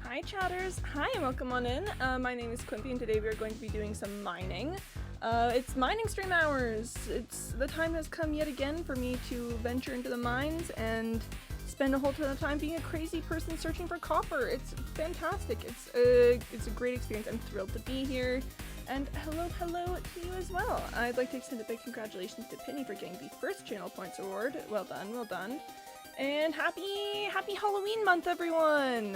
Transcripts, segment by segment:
Hi chatters, hi and welcome on in. My name is Quimpy and today we are going to be doing some mining. It's mining stream hours. The time has come yet again for me to venture into the mines and spend a whole ton of time being a crazy person searching for copper. It's fantastic. It's a great experience. I'm thrilled to be here. And hello to you as well. I'd like to extend a big congratulations to Penny for getting the first Channel Points award. Well done, well done. And happy Halloween month, everyone!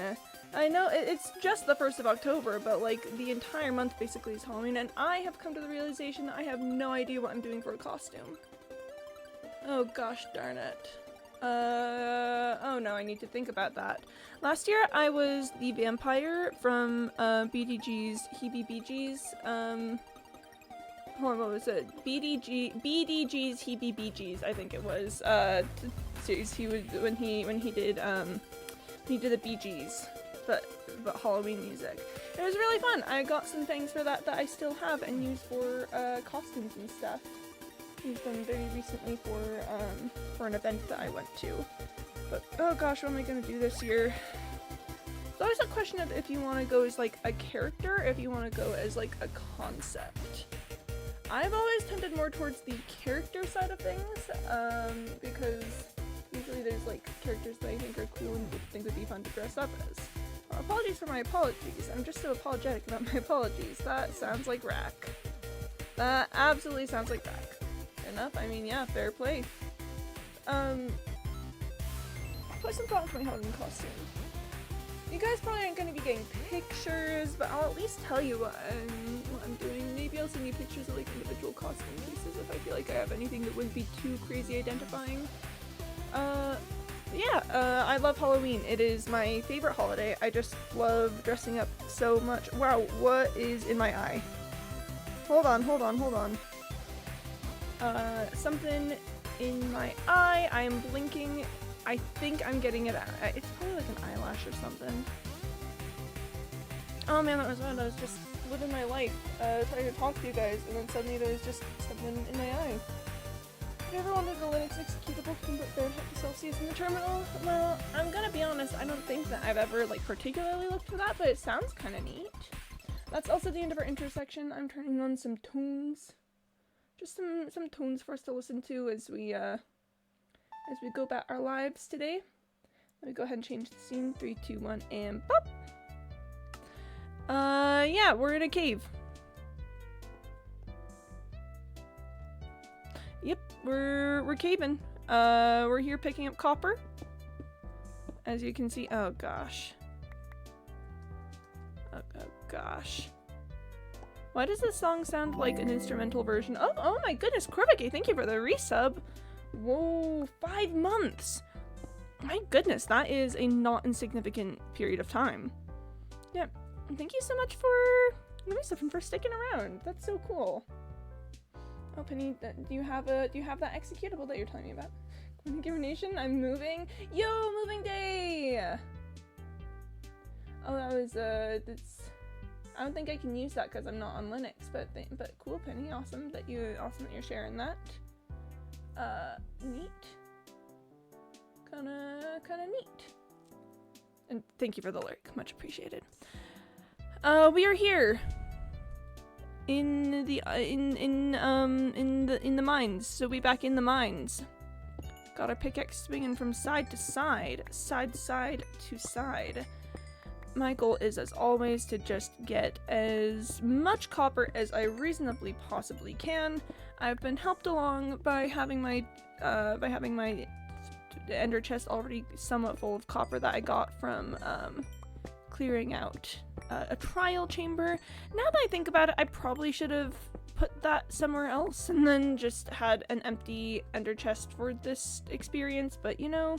I know it's just the 1st of October, but like the entire month basically is Halloween, and I have come to the realization that I have no idea what I'm doing for a costume. Oh gosh darn it. Oh no, I need to think about that. Last year I was the vampire from BDG's Hebe Bee Gees. Hold on, what was it? BDG's Hebe Bee Gees, I think it was. Series he was when he did the Bee Gees. But Halloween music. It was really fun. I got some things for that I still have and use for costumes and stuff. Used them very recently for an event that I went to. But oh gosh, what am I gonna do this year? It's always a question of if you want to go as like a character, if you want to go as like a concept. I've always tended more towards the character side of things, because usually there's like characters that I think are cool and think would be fun to dress up as. Apologies for my apologies. I'm just so apologetic about my apologies. That sounds like rack. That absolutely sounds like rack. Fair enough. I mean, yeah, fair play. Put some thought into my Halloween costume. You guys probably aren't going to be getting pictures, but I'll at least tell you what I'm doing. Maybe I'll send you pictures of like individual costume pieces if I feel like I have anything that wouldn't be too crazy identifying. Yeah, I love Halloween. It is my favorite holiday. I just love dressing up so much. Wow, what is in my eye? Hold on. Something in my eye. I am blinking. I think I'm getting it out. It's probably like an eyelash or something. Oh man, that was bad. I was just living my life, trying to talk to you guys, and then suddenly there was just something in my eye. If you ever wanted a Linux executable, you can put Fahrenheit to Celsius in the terminal. Well, I'm gonna be honest, I don't think that I've ever like particularly looked for that, but it sounds kind of neat. That's also the end of our intersection. I'm turning on some tunes. Just some tunes for us to listen to as we go about our lives today. Let me go ahead and change the scene. 3, 2, 1, and pop! Yeah, we're in a cave. Yep, we're caving. We're here picking up copper. As you can see, oh gosh. Oh gosh. Why does this song sound like an instrumental version? Oh my goodness, Corvike, thank you for the resub. Whoa, 5 months. My goodness, that is a not insignificant period of time. Yep, thank you so much for the resub and for sticking around. That's so cool. Oh, Penny, do you have that executable that you're telling me about? Gamer Nation, I'm moving. Yo, moving day! Oh, that was, I don't think I can use that because I'm not on Linux, but cool, Penny, awesome that you're sharing that. Neat. Kinda neat. And thank you for the lurk, much appreciated. We are here. In the mines, so we back in the mines. Got our pickaxe swinging from side to side to side. My goal is, as always, to just get as much copper as I reasonably possibly can. I've been helped along by having my ender chest already somewhat full of copper that I got from clearing out a trial chamber. Now that I think about it, I probably should have put that somewhere else and then just had an empty ender chest for this experience, but you know,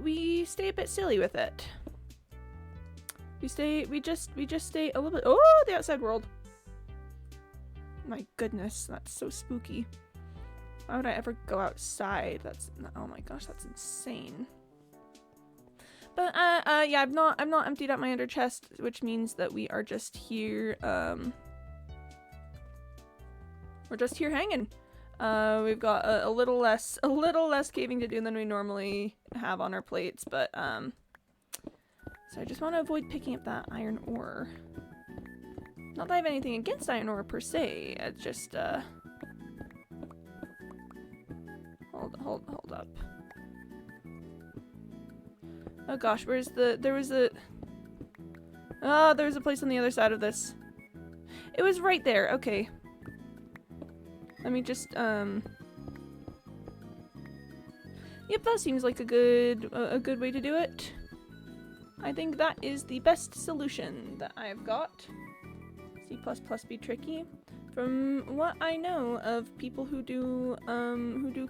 we stay a bit silly with it. We just stay a little bit— oh, the outside world. My goodness, that's so spooky. Why would I ever go outside? Oh my gosh, that's insane. But yeah, I've not emptied out my ender chest, which means that we are just here. We're just here hanging. We've got a little less caving to do than we normally have on our plates, but So I just want to avoid picking up that iron ore. Not that I have anything against iron ore per se, it's just, Hold up. Oh gosh, where's the, there was a place on the other side of this. It was right there, okay. Let me just, Yep, that seems like a good way to do it. I think that is the best solution that I've got. C++ be tricky. From what I know of people who do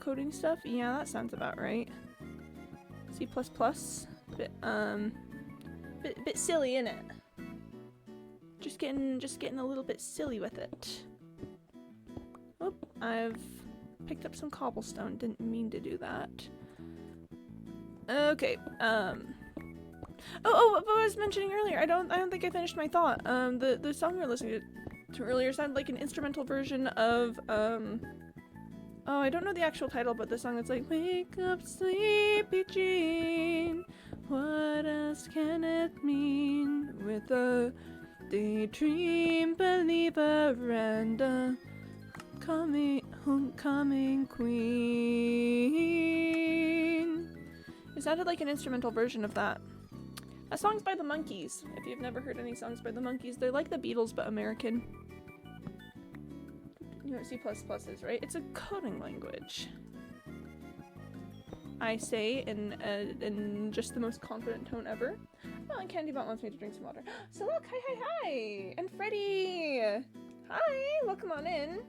coding stuff, yeah, that sounds about right. C++, bit silly, innit? Just getting a little bit silly with it. Oh, I've picked up some cobblestone. Didn't mean to do that. Okay. Oh, what I was mentioning earlier. I don't think I finished my thought. The song we were listening to earlier sounded like an instrumental version of oh, I don't know the actual title, but the song that's like, wake up sleepy Jean, what else can it mean, with a daydream believer and a homecoming queen. It sounded like an instrumental version of that. That song's by the Monkees. If you've never heard any songs by the Monkees, they're like the Beatles but American. You know what C++ is, right? It's a coding language. I say in just the most confident tone ever. Oh, and CandyBot wants me to drink some water. So look, hi! And Freddy! Hi, welcome on in.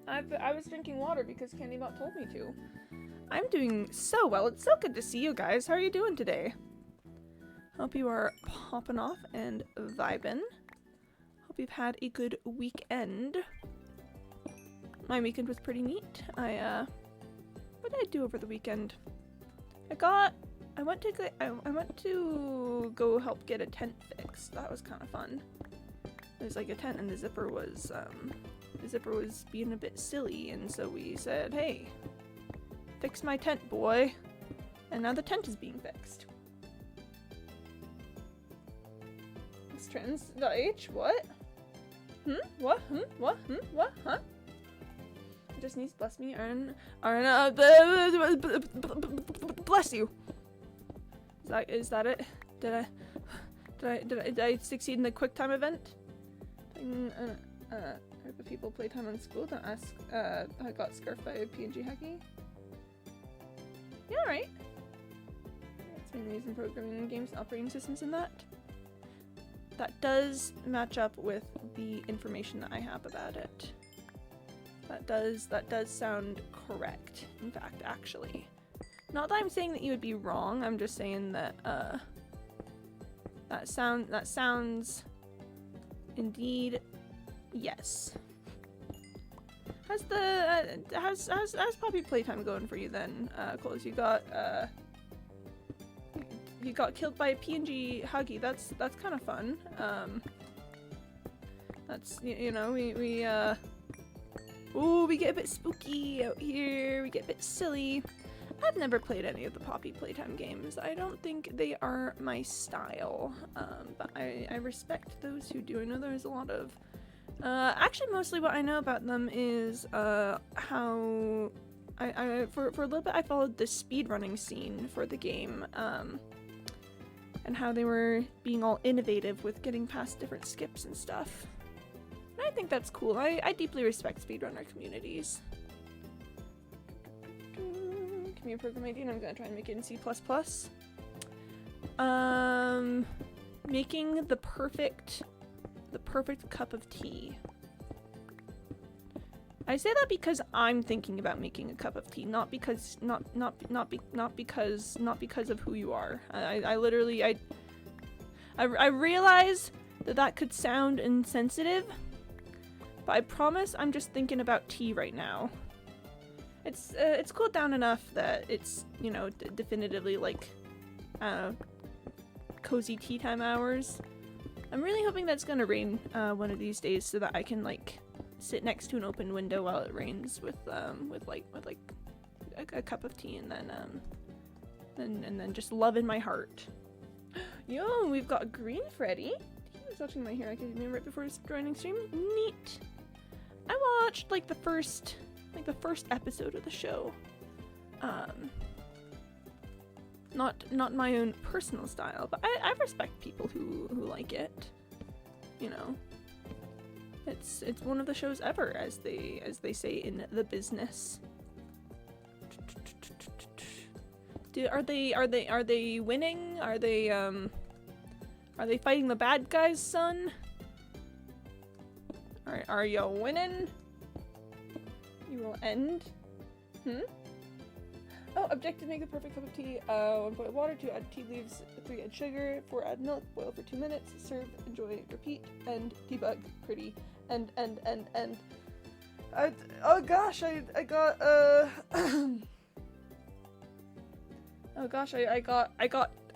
I was drinking water because CandyBot told me to. I'm doing so well. It's so good to see you guys. How are you doing today? Hope you are popping off and vibing. Hope you've had a good weekend. My weekend was pretty neat. What did I do over the weekend? I went to go help get a tent fixed. That was kind of fun. There's like a tent and the zipper was being a bit silly, and so we said, hey, fix my tent, boy. And now the tent is being fixed. It's trans.h, what? What? What? What? Huh? Just needs bless me, bless you. Is that it? Did I succeed in the QuickTime event? Group of people playtime in school. Don't ask. I got scarfed by a PNG hacky. Yeah, right. It's mainly used in programming and games and operating systems and that. That does match up with the information that I have about it. That does sound correct, in fact, actually. Not that I'm saying that you would be wrong, I'm just saying that that sounds indeed yes. How's Poppy playtime going for you then, Coles? You got killed by a PNG Huggy. That's kind of fun. That's you know we get a bit spooky out here. We get a bit silly. I've never played any of the Poppy playtime games. I don't think they are my style. But I respect those who do. I know there's a lot of actually, mostly what I know about them is how for a little bit I followed the speedrunning scene for the game, and how they were being all innovative with getting past different skips and stuff. And I think that's cool. I deeply respect speedrunner communities. Give me a program ID and I'm gonna try and make it in C++. Making the perfect cup of tea. I say that because I'm thinking about making a cup of tea, not because of who you are. I literally realize that could sound insensitive, but I promise I'm just thinking about tea right now. It's cooled down enough that it's, you know, definitively like cozy tea time hours. I'm really hoping that's gonna rain one of these days so that I can like sit next to an open window while it rains with a cup of tea and then and then just love in my heart. Yo, we've got Green Freddy. He was watching My Hero Academia right before his joining stream. Neat. I watched like the first episode of the show. Not my own personal style, but I respect people who like it. You know, it's one of the shows ever, as they say in the business. Are they winning? Are they fighting the bad guys, son? Are you winning? You will end. Oh, objective: make the perfect cup of tea. 1 pint of water, 2 add tea leaves, 3 add sugar, 4 add milk, boil for 2 minutes, serve, enjoy, repeat, end, debug, pretty, end. Oh gosh, I got oh gosh, I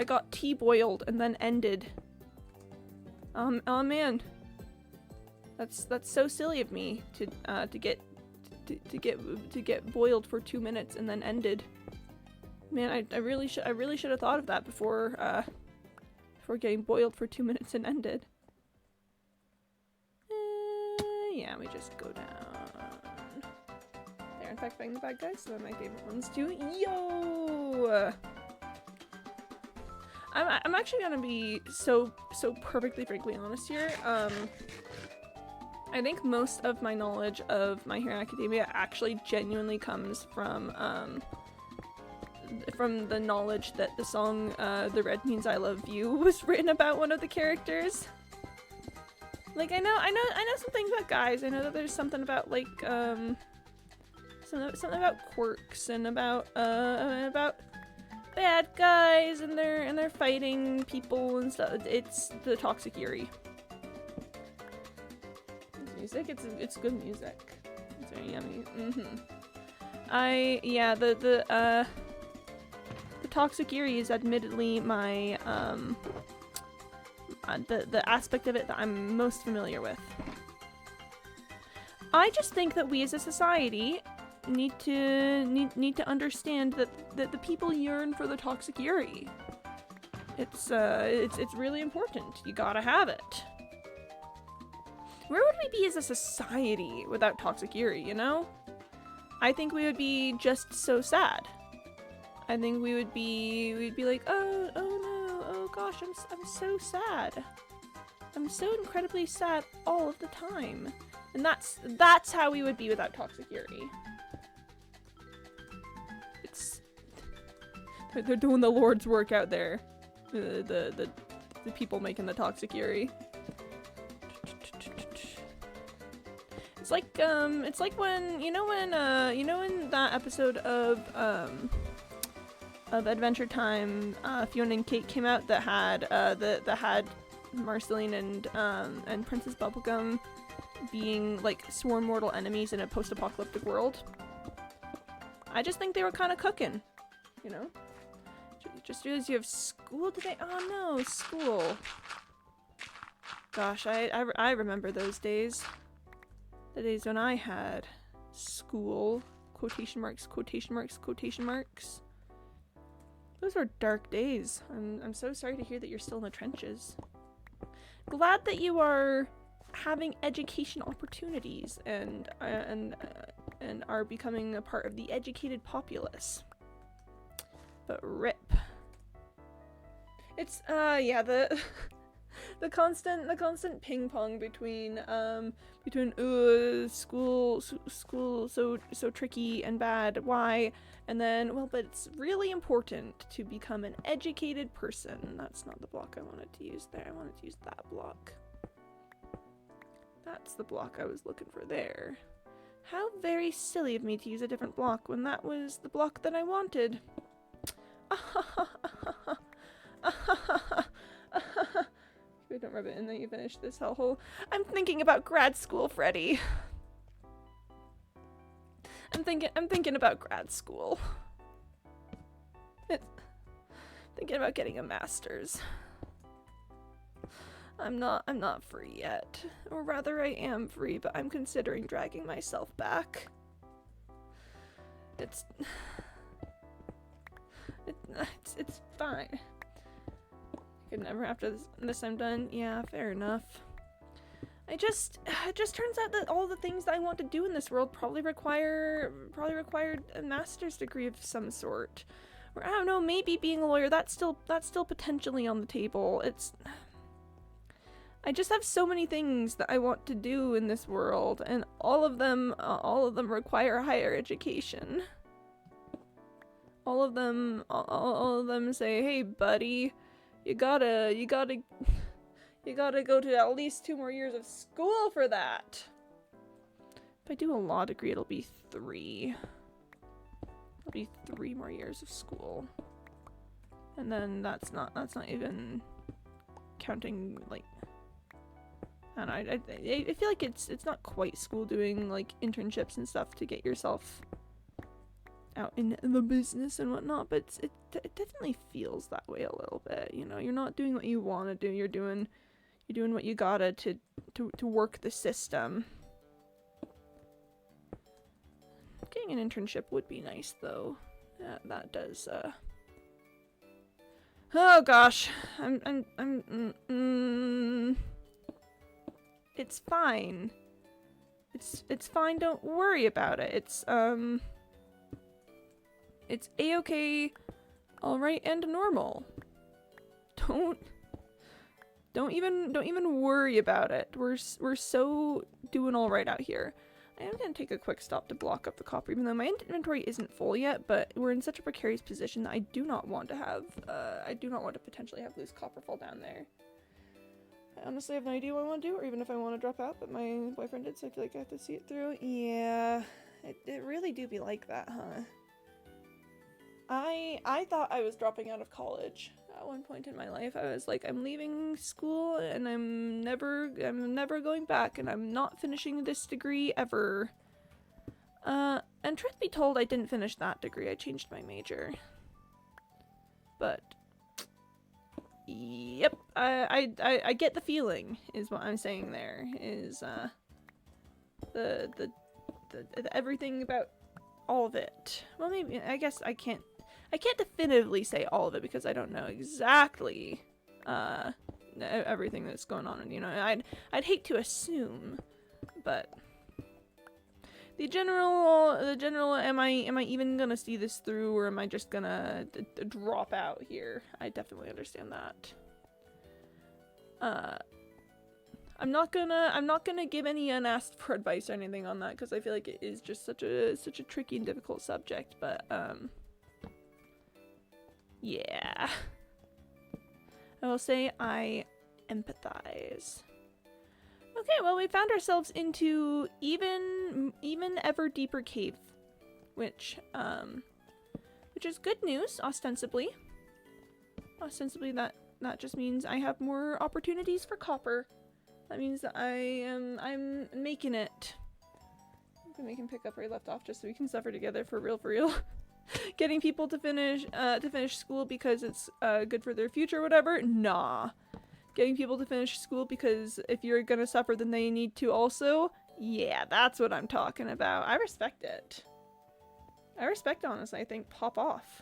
got tea boiled and then ended. Oh man. That's so silly of me to get boiled for 2 minutes and then ended. Man, I really should have thought of that before getting boiled for 2 minutes and ended. Yeah, we just go down. They're in fact fighting the bad guys, so my favorite ones too. Yo! I'm actually gonna be so perfectly frankly honest here. I think most of my knowledge of My Hero Academia actually genuinely comes from the knowledge that the song "The Red Means I Love You" was written about one of the characters. Like I know some things about guys. I know that there's something about like something about quirks and about bad guys and they're fighting people and stuff. It's the Toxic Yuri. Music, it's good music. It's very yummy. The Toxic Yuri is admittedly my the aspect of it that I'm most familiar with. I just think that we as a society need to understand that the people yearn for the Toxic Yuri. It's really important. You gotta have it. Where would we be as a society without Toxic Yuri, you know? I think we would be just so sad. I think we'd be like, oh no, oh gosh, I'm so sad. I'm so incredibly sad all of the time. And that's how we would be without Toxic Yuri. They're doing the Lord's work out there. The people making the Toxic Yuri. It's like when you know in that episode of Adventure Time, Fiona and Kate came out that had had Marceline and Princess Bubblegum being like sworn mortal enemies in a post-apocalyptic world. I just think they were kind of cooking, you know. Just realized you have school today. Oh no, school. Gosh, I remember those days. The days when I had school. Quotation marks, quotation marks, quotation marks. Those were dark days. I'm so sorry to hear that you're still in the trenches. Glad that you are having education opportunities and are becoming a part of the educated populace. But rip. It's yeah, the constant ping pong between school so tricky and bad, why, and then well, but it's really important to become an educated person. That's not the block I wanted to use there. I wanted to use that block. That's the block I was looking for there. How very silly of me to use a different block when that was the block that I wanted. Wait, don't rub it in, then you finish this hellhole. I'm thinking about grad school, Freddy. I'm thinking about grad school. Thinking about getting a master's. I'm not free yet. Or rather, I am free, but I'm considering dragging myself back. It's fine. I could never after this I'm done. Yeah, fair enough. It just turns out that all the things that I want to do in this world probably required a master's degree of some sort. Or I don't know, maybe being a lawyer, that's still potentially on the table. I just have so many things that I want to do in this world, and all of them require higher education. All of them say, "Hey, buddy, you gotta go to at least 2 more years of school for that." If I do a law degree, it'll be 3. It'll be 3 more years of school, and then that's not even counting like. I don't know, I feel like it's not quite school doing like internships and stuff to get yourself out in the business and whatnot, but it definitely feels that way a little bit, you know. You're not doing what you want to do, you're doing what you gotta to work the system. Getting an internship would be nice though. That does oh gosh, it's fine. It's fine, don't worry about it. It's a-okay, alright, and normal. Don't even worry about it. We're so doing alright out here. I am gonna take a quick stop to block up the copper, even though my inventory isn't full yet, but we're in such a precarious position that I do not want to potentially have loose copper fall down there. I honestly have no idea what I want to do, or even if I want to drop out, but my boyfriend did, so I feel like I have to see it through. Yeah, it really do be like that, huh? I thought I was dropping out of college at one point in my life. I was like, I'm leaving school and I'm never going back, and I'm not finishing this degree ever. And truth be told, I didn't finish that degree. I changed my major. But yep, I get the feeling, is what I'm saying there, is the everything about all of it. Well, maybe, I guess I can't definitively say all of it because I don't know exactly everything that's going on, you know. I'd hate to assume, but the general am I even gonna see this through, or am I just gonna drop out here? I definitely understand that. I'm not gonna give any unasked for advice or anything on that, because I feel like it is just such a tricky and difficult subject, but yeah. I will say I empathize. Okay, well, we found ourselves into even ever deeper cave, which is good news, ostensibly. Ostensibly, that just means I have more opportunities for copper. That means that I'm making it. We can pick up where we left off, just so we can suffer together for real. Getting people to finish school because it's good for their future or whatever. Nah. Getting people to finish school because if you're gonna suffer, then they need to also. Yeah, that's what I'm talking about. I respect it. I respect, honestly. I think pop off.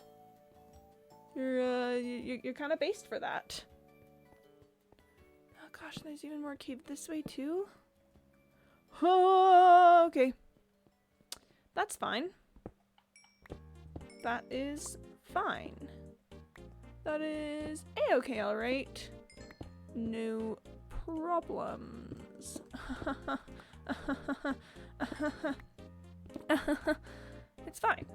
You're kind of based for that. Oh gosh, there's even more cave this way too. Oh, okay. That's fine. That is fine. That is a-okay, alright. No problems. It's fine.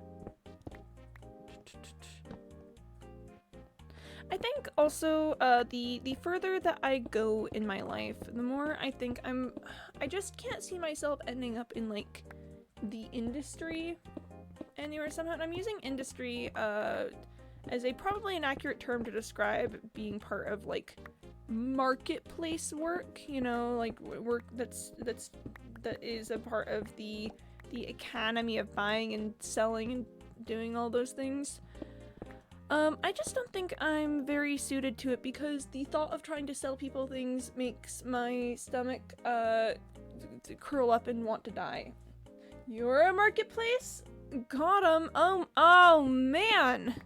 I think also the further that I go in my life, the more I think I just can't see myself ending up in like the industry anywhere somehow. And I'm using industry as a probably an accurate term to describe being part of like marketplace work, you know, like work that is a part of the economy of buying and selling and doing all those things. I just don't think I'm very suited to it, because the thought of trying to sell people things makes my stomach curl up and want to die. You're a marketplace? Got 'em. Oh man.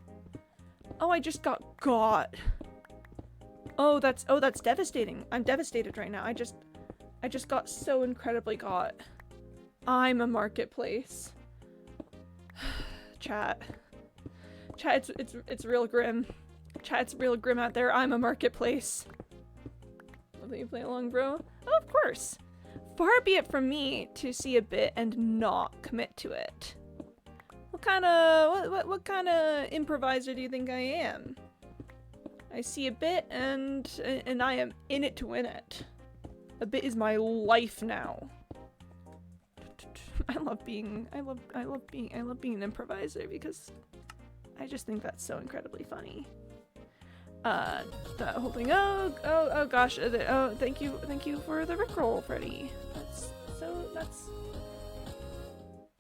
Oh, I just got. Oh, that's devastating. I'm devastated right now. I just got so incredibly got. I'm a marketplace. Chat, it's real grim. Chat, it's real grim out there. I'm a marketplace. Will you play along, bro? Oh, of course. Far be it from me to see a bit and not commit to it. What kind of improviser do you think I am? I see a bit and I am in it to win it. A bit is my life now. I love being an improviser because I just think that's so incredibly funny. That whole thing. Oh gosh. Oh, thank you for the Rickroll, Freddy. That's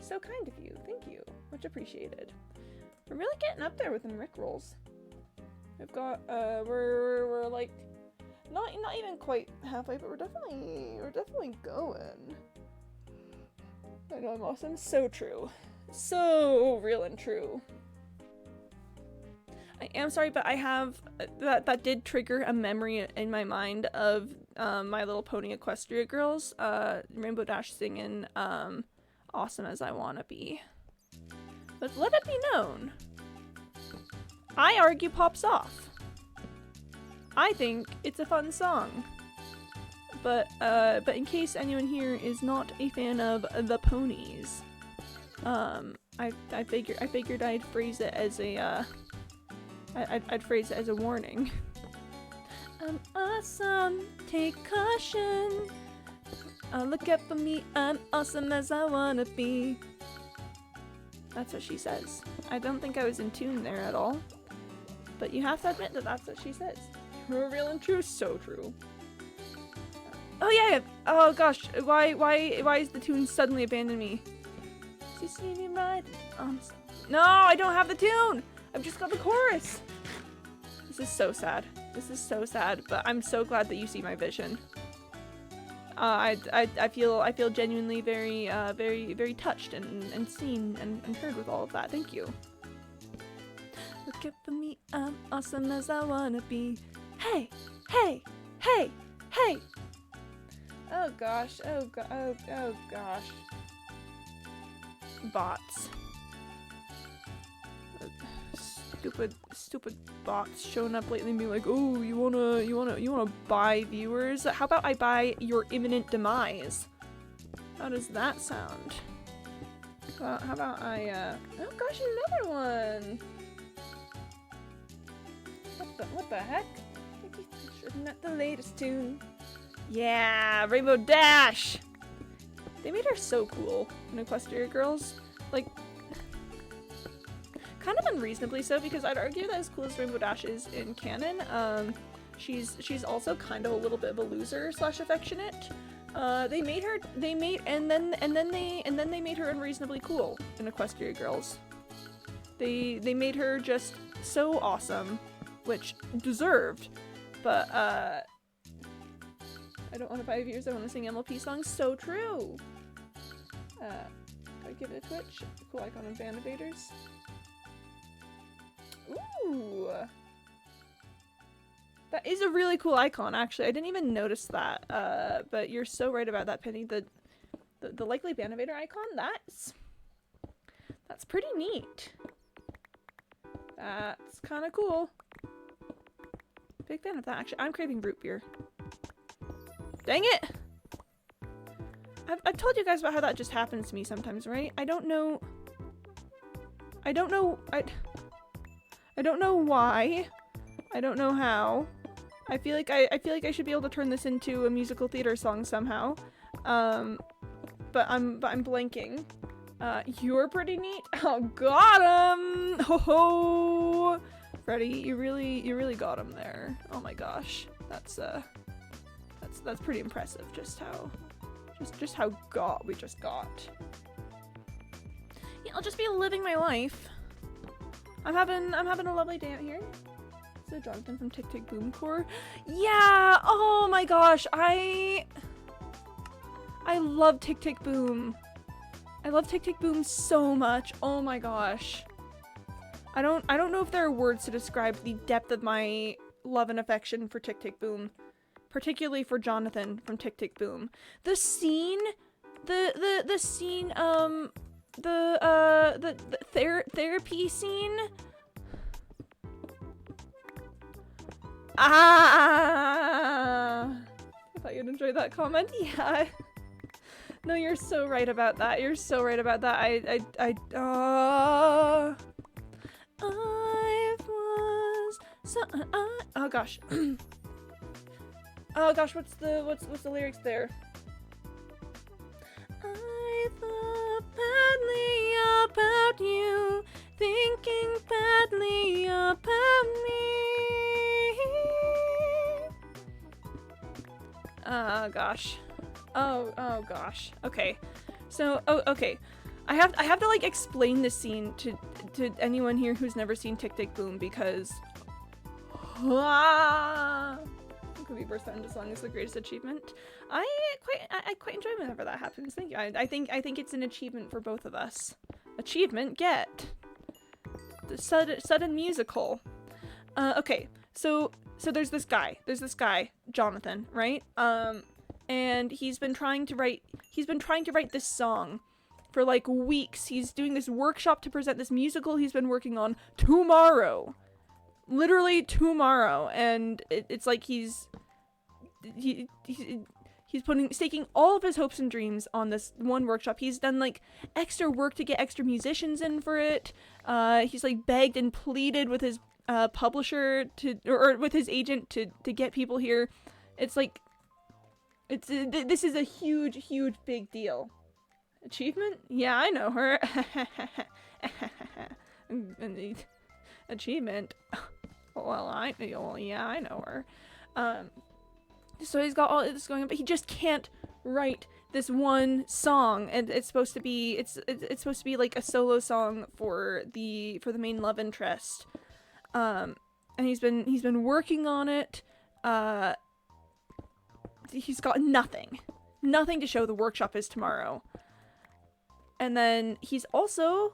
so kind of you. Thank you. Much appreciated. We're really getting up there with them Rickrolls. We've got we're like not even quite halfway, but we're definitely going. I know I'm awesome. So true. So real and true. I am sorry, but I have that did trigger a memory in my mind of My Little Pony Equestria Girls, Rainbow Dash singing Awesome as I Wanna Be. But let it be known, I argue Pops Off. I think it's a fun song. But in case anyone here is not a fan of the ponies, I figured I'd phrase it as a I'd phrase it as a warning. I'm awesome, take caution. Look up for me, I'm awesome as I wanna be. That's what she says. I don't think I was in tune there at all. But you have to admit that that's what she says. Real and true, so true. Oh yeah, oh gosh, why is the tune suddenly abandoned me? You see me right? No, I don't have the tune! I've just got the chorus! This is so sad. This is so sad, but I'm so glad that you see my vision. I feel genuinely very touched and seen and heard with all of that. Thank you. Look up for me, I'm awesome as I wanna be. Hey, hey, hey, hey! Oh gosh, oh gosh. Bots. Stupid bots showing up lately and being like, oh, you wanna buy viewers? How about I buy your imminent demise? How does that sound? How about I, oh gosh, another one! What the heck? Isn't that the latest tune? Yeah, Rainbow Dash! They made her so cool in Equestria Girls. Like, kind of unreasonably so, because I'd argue that as cool as Rainbow Dash is in canon, she's also kind of a little bit of a loser / affectionate. They made her and then they made her unreasonably cool in Equestria Girls. They made her just so awesome, which deserved, but I don't want to buy viewers, I want to sing MLP songs. So true! I give it a Twitch. Cool icon of Band Invaders. Ooh! That is a really cool icon, actually. I didn't even notice that. But you're so right about that, Penny. The likely Band Invader icon, that's pretty neat. That's kind of cool. Big fan of that, actually. I'm craving root beer. Dang it! I've told you guys about how that just happens to me sometimes, right? I don't know why. I don't know how. I feel like I should be able to turn this into a musical theater song somehow. But I'm blanking. You're pretty neat. Oh, got him! Ho ho! Freddy, you really got him there. Oh my gosh. That's pretty impressive, just how got we just got. Yeah, I'll just be living my life. I'm having a lovely day out here. So Jonathan from Tick Tick Boom Core. Yeah! Oh my gosh, I love Tick Tick Boom. I love Tick Tick Boom so much. Oh my gosh. I don't know if there are words to describe the depth of my love and affection for Tick Tick Boom, particularly for Jonathan from Tick Tick Boom. The scene, the scene, the therapy scene. I thought you'd enjoy that comment. Yeah. No, you're so right about that. You're so right about that. I was so oh gosh. Oh gosh, what's the lyrics there? I thought badly about you, thinking badly about me. Oh gosh. Oh gosh. Okay. So, okay. I have to like explain this scene to anyone here who's never seen Tick Tick Boom because could be burst out into song is the greatest achievement. I quite enjoy whenever that happens. Thank you. I think it's an achievement for both of us. Achievement get. The sudden musical. Okay. So there's this guy, Jonathan, right? And he's been trying to write this song for like weeks. He's doing this workshop to present this musical he's been working on tomorrow. Literally tomorrow. And it's like he's staking all of his hopes and dreams on this one workshop. He's done like extra work to get extra musicians in for it. He's like begged and pleaded with his publisher or with his agent to get people here. It's like this is a huge big deal. Achievement? Yeah, I know her. Achievement? Well, yeah, I know her. So he's got all this going on, but he just can't write this one song, and it's supposed to be like a solo song for the main love interest. And he's been working on it. He's got nothing to show. The workshop is tomorrow. And then he's also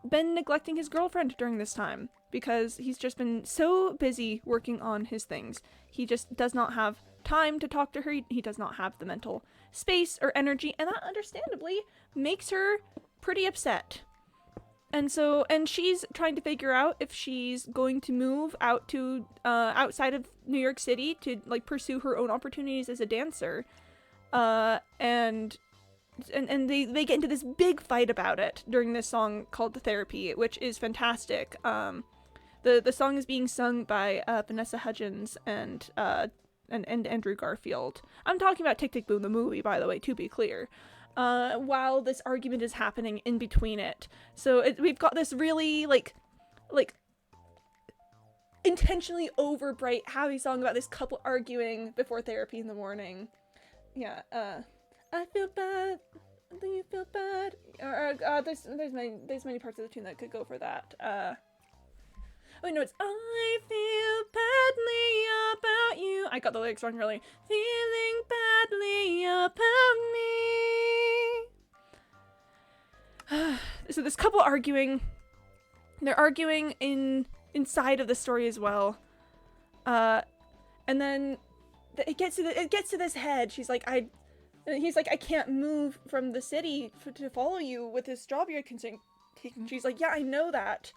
been neglecting his girlfriend during this time because he's just been so busy working on his things. He just does not have time to talk to her. He does not have the mental space or energy, and that understandably makes her pretty upset. And she's trying to figure out if she's going to move out to outside of New York City to like pursue her own opportunities as a dancer. And they get into this big fight about it during this song called Therapy, which is fantastic. The song is being sung by Vanessa Hudgens and Andrew Garfield. I'm talking about Tick Tick Boom the movie, by the way, to be clear. While this argument is happening in between it. So we've got this really, like, intentionally over bright, happy song about this couple arguing before therapy in the morning. Yeah, I feel bad, do you feel bad? There's many parts of the tune that could go for that. Wait, no, it's I feel badly about you. I got the lyrics wrong earlier. Feeling badly about me. So this couple arguing. They're arguing inside of the story as well. And then it gets to this head. He's like, I can't move from the city to follow you with this job you're taking. She's like, yeah, I know that.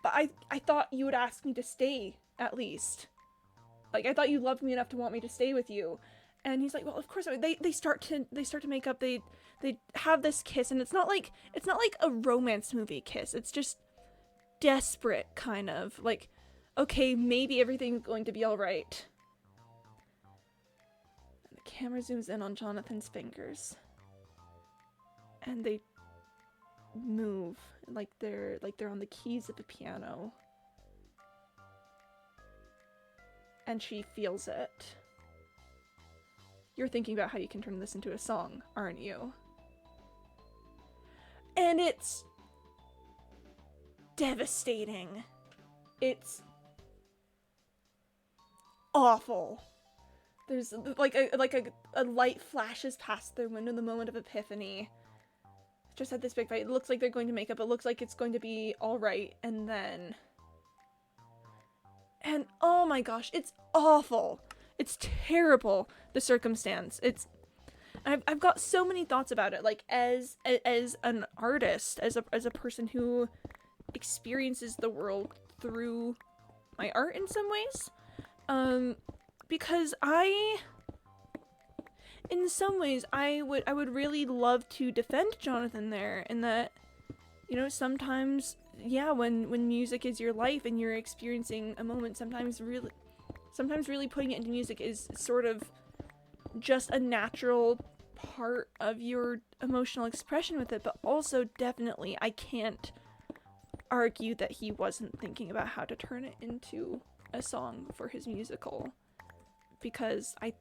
But I thought you would ask me to stay, at least. Like, I thought you loved me enough to want me to stay with you. And he's like, well, of course. They start to make up. They have this kiss, and it's not like a romance movie kiss. It's just desperate, kind of. Like, okay, maybe everything's going to be all right. And the camera zooms in on Jonathan's fingers. And they move like they're on the keys of a piano, and she feels it. You're thinking about how you can turn this into a song, aren't you? And it's devastating. It's awful. There's like a light flashes past their window, the moment of epiphany. just had this big fight. It looks like they're going to make up. It looks like it's going to be all right. And then, and oh my gosh, it's awful. It's terrible. The circumstance. I've got so many thoughts about it. Like as an artist, as a person who experiences the world through my art in some ways. Because in some ways, I would really love to defend Jonathan there, in that, you know, sometimes, yeah, when music is your life and you're experiencing a moment, sometimes really putting it into music is sort of just a natural part of your emotional expression with it, but also definitely I can't argue that he wasn't thinking about how to turn it into a song for his musical, because I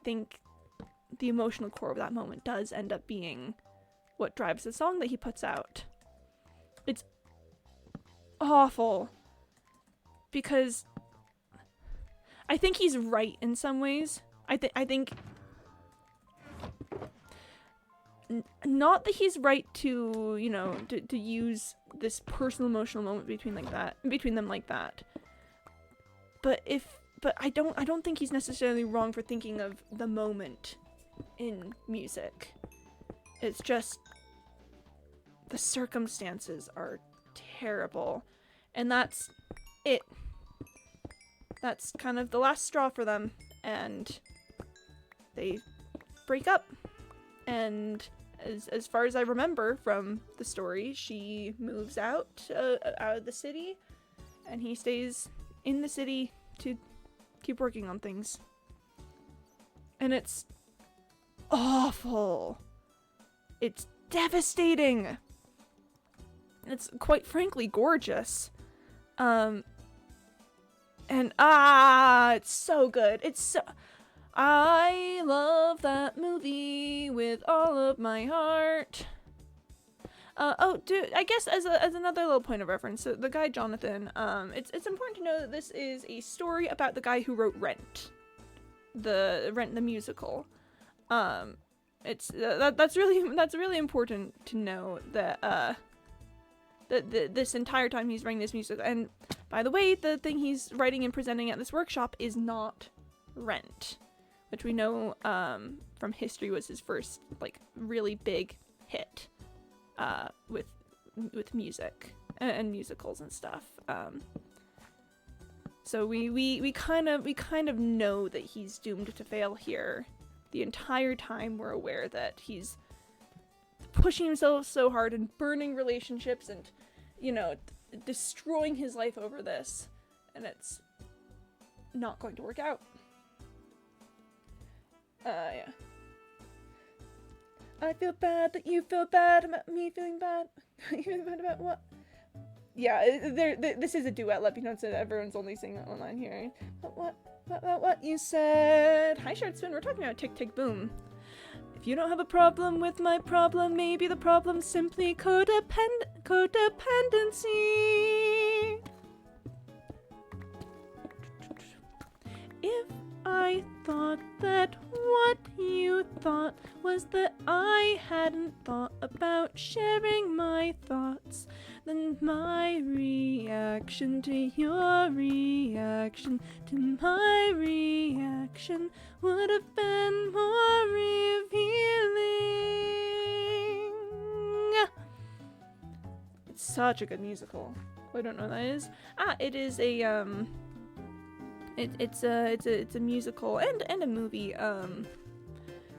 think the emotional core of that moment does end up being what drives the song that he puts out. It's awful, because I think he's right in some ways. I think not that he's right to, you know, to use this personal emotional moment between them like that. But I don't think he's necessarily wrong for thinking of the moment in music. It's just the circumstances are terrible, and that's it. That's kind of the last straw for them, and they break up. And as far as I remember from the story, she moves out of the city, and he stays in the city to keep working on things. And it's awful. It's devastating. It's quite frankly gorgeous. And it's so good. I love that movie with all of my heart. I guess as another little point of reference, so the guy Jonathan, it's important to know that this is a story about the guy who wrote Rent, the musical. That's really important to know that this entire time he's writing this musical. And by the way, the thing he's writing and presenting at this workshop is not Rent, which we know from history was his first like really big hit with music and musicals and stuff. So we kind of know that he's doomed to fail here. The entire time we're aware that he's pushing himself so hard and burning relationships and, you know, destroying his life over this, and it's not going to work out. Yeah. I feel bad that you feel bad about me feeling bad. You feel bad about what? Yeah, this is a duet. Let me know that everyone's only singing that one line here. What you said. Hi, Shard Spoon. We're talking about Tick Tick Boom. If you don't have a problem with my problem, maybe the problem's simply codependency. If I thought that what you thought was that I hadn't thought about sharing my thoughts, then my reaction to your reaction to my reaction would have been more revealing. It's such a good musical. Oh, I don't know what that is. It is a It's a musical and a movie.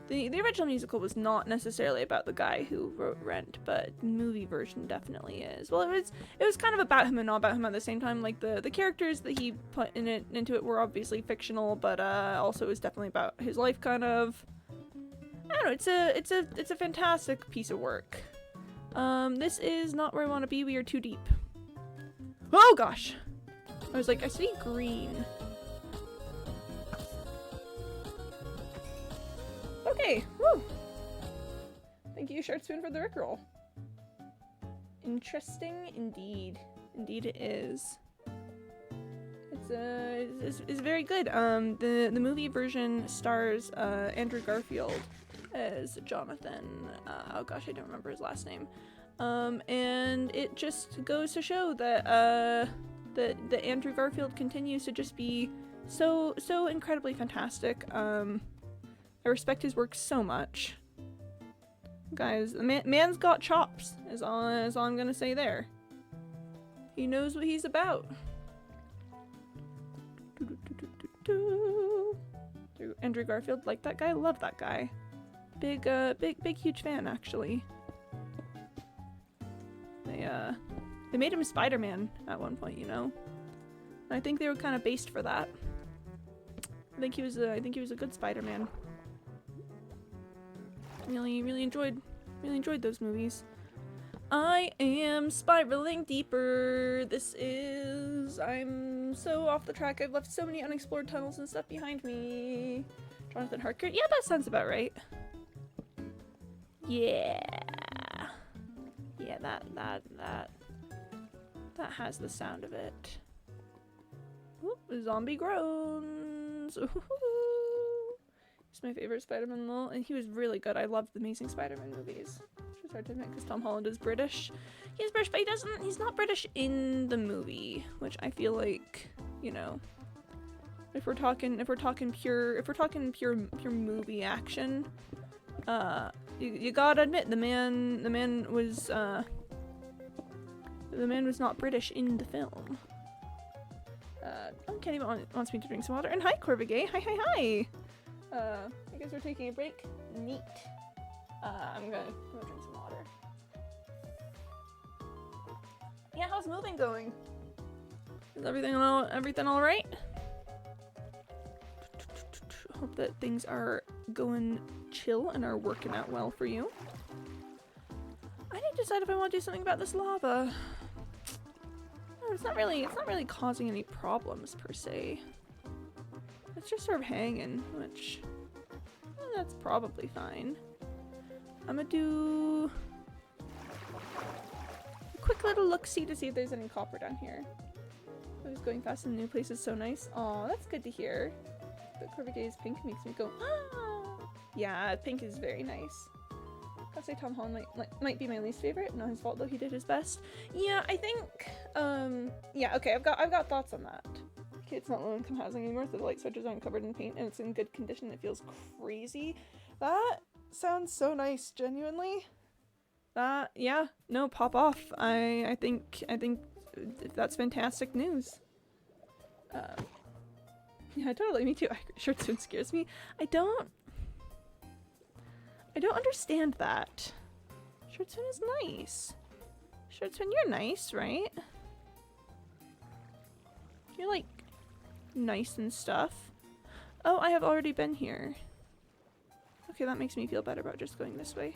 The original musical was not necessarily about the guy who wrote Rent, but the movie version definitely is. Well, it was kind of about him and not about him at the same time. Like the characters that he put into it were obviously fictional, but also it was definitely about his life, kind of. I don't know. It's a fantastic piece of work. This is not where I want to be. We are too deep. Oh gosh, I was like, I see green. Okay, woo! Thank you, Shard Spoon, for the Rickroll. Interesting indeed. Indeed it is. is very good. The movie version stars Andrew Garfield as Jonathan. Oh gosh, I don't remember his last name. And it just goes to show that that Andrew Garfield continues to just be so incredibly fantastic. I respect his work so much. Guys, the man's got chops, is all I'm gonna say there. He knows what he's about. Andrew Garfield, like that guy? Love that guy. Big huge fan, actually. They made him Spider-Man at one point, you know? And I think they were kind of based for that. I think he was a good Spider-Man. Really enjoyed those movies. I am spiraling deeper. I'm so off the track. I've left so many unexplored tunnels and stuff behind me. Jonathan Harker. Yeah, that sounds about right. Yeah. Yeah, that has the sound of it. Oop, zombie groans. Ooh. He's my favorite Spider-Man lol, and he was really good. I loved the Amazing Spider-Man movies. Which is hard to admit because Tom Holland is British. He's British, but he's not British in the movie, which I feel like, you know, if we're talking pure movie action, you gotta admit the man was not British in the film. Kenny wants me to drink some water. And hi, Corvigay. Hi. I guess we're taking a break. Neat. I'm gonna drink some water. Yeah, how's moving going? Is everything all right? Hope that things are going chill and are working out well for you. I need to decide if I want to do something about this lava. It's not really causing any problems per se. It's just sort of hanging, which that's probably fine. I'm gonna do a quick little look-see to see if there's any copper down here. I was going fast and the new place is so nice. Aw, that's good to hear. But Corvigay's pink makes me go, ah! Yeah, pink is very nice. I'll say Tom Holland might be my least favorite. Not his fault though, he did his best. Yeah, I think, yeah, okay, I've got thoughts on that. Okay, it's not low-income housing anymore, so the light switches aren't covered in paint and it's in good condition. It feels crazy. That sounds so nice, genuinely. That, yeah, no, pop off. I think that's fantastic news. Yeah, totally, me too. Short spoon scares me. I don't understand that. Short spoon is nice. Short spoon, you're nice, right? You're like nice and stuff. Oh, I have already been here. Okay, that makes me feel better about just going this way.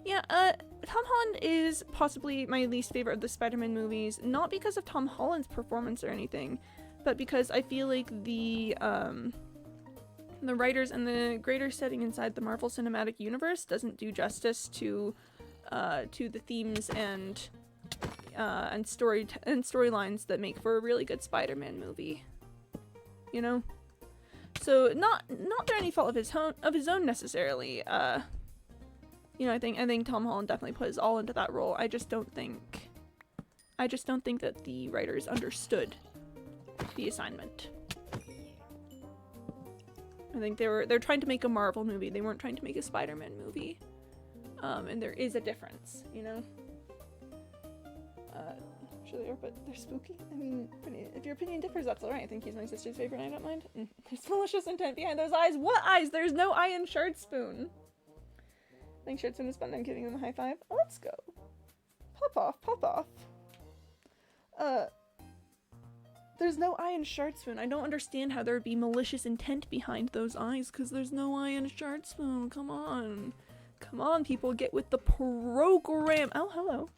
Yeah, Tom Holland is possibly my least favorite of the Spider-Man movies, not because of Tom Holland's performance or anything, but because I feel like the writers and the greater setting inside the Marvel Cinematic Universe doesn't do justice to the themes and storylines that make for a really good Spider-Man movie. You know, so not through any fault of his own necessarily. You know, I think Tom Holland definitely put his all into that role. I just don't think that the writers understood the assignment. I think they're trying to make a Marvel movie. They weren't trying to make a Spider-Man movie. And there is a difference, you know? Sure they are, but they're spooky. I mean, if your opinion differs, that's alright. I think he's my sister's favorite and I don't mind. There's malicious intent behind those eyes. What eyes? There's no eye in Shard Spoon. I think Shard Spoon is fun. I'm giving them a high five. Let's go. Pop off, pop off. There's no eye in Shard Spoon. I don't understand how there would be malicious intent behind those eyes, because there's no eye in Shard Spoon. Come on. Come on, people, get with the program. Oh, hello.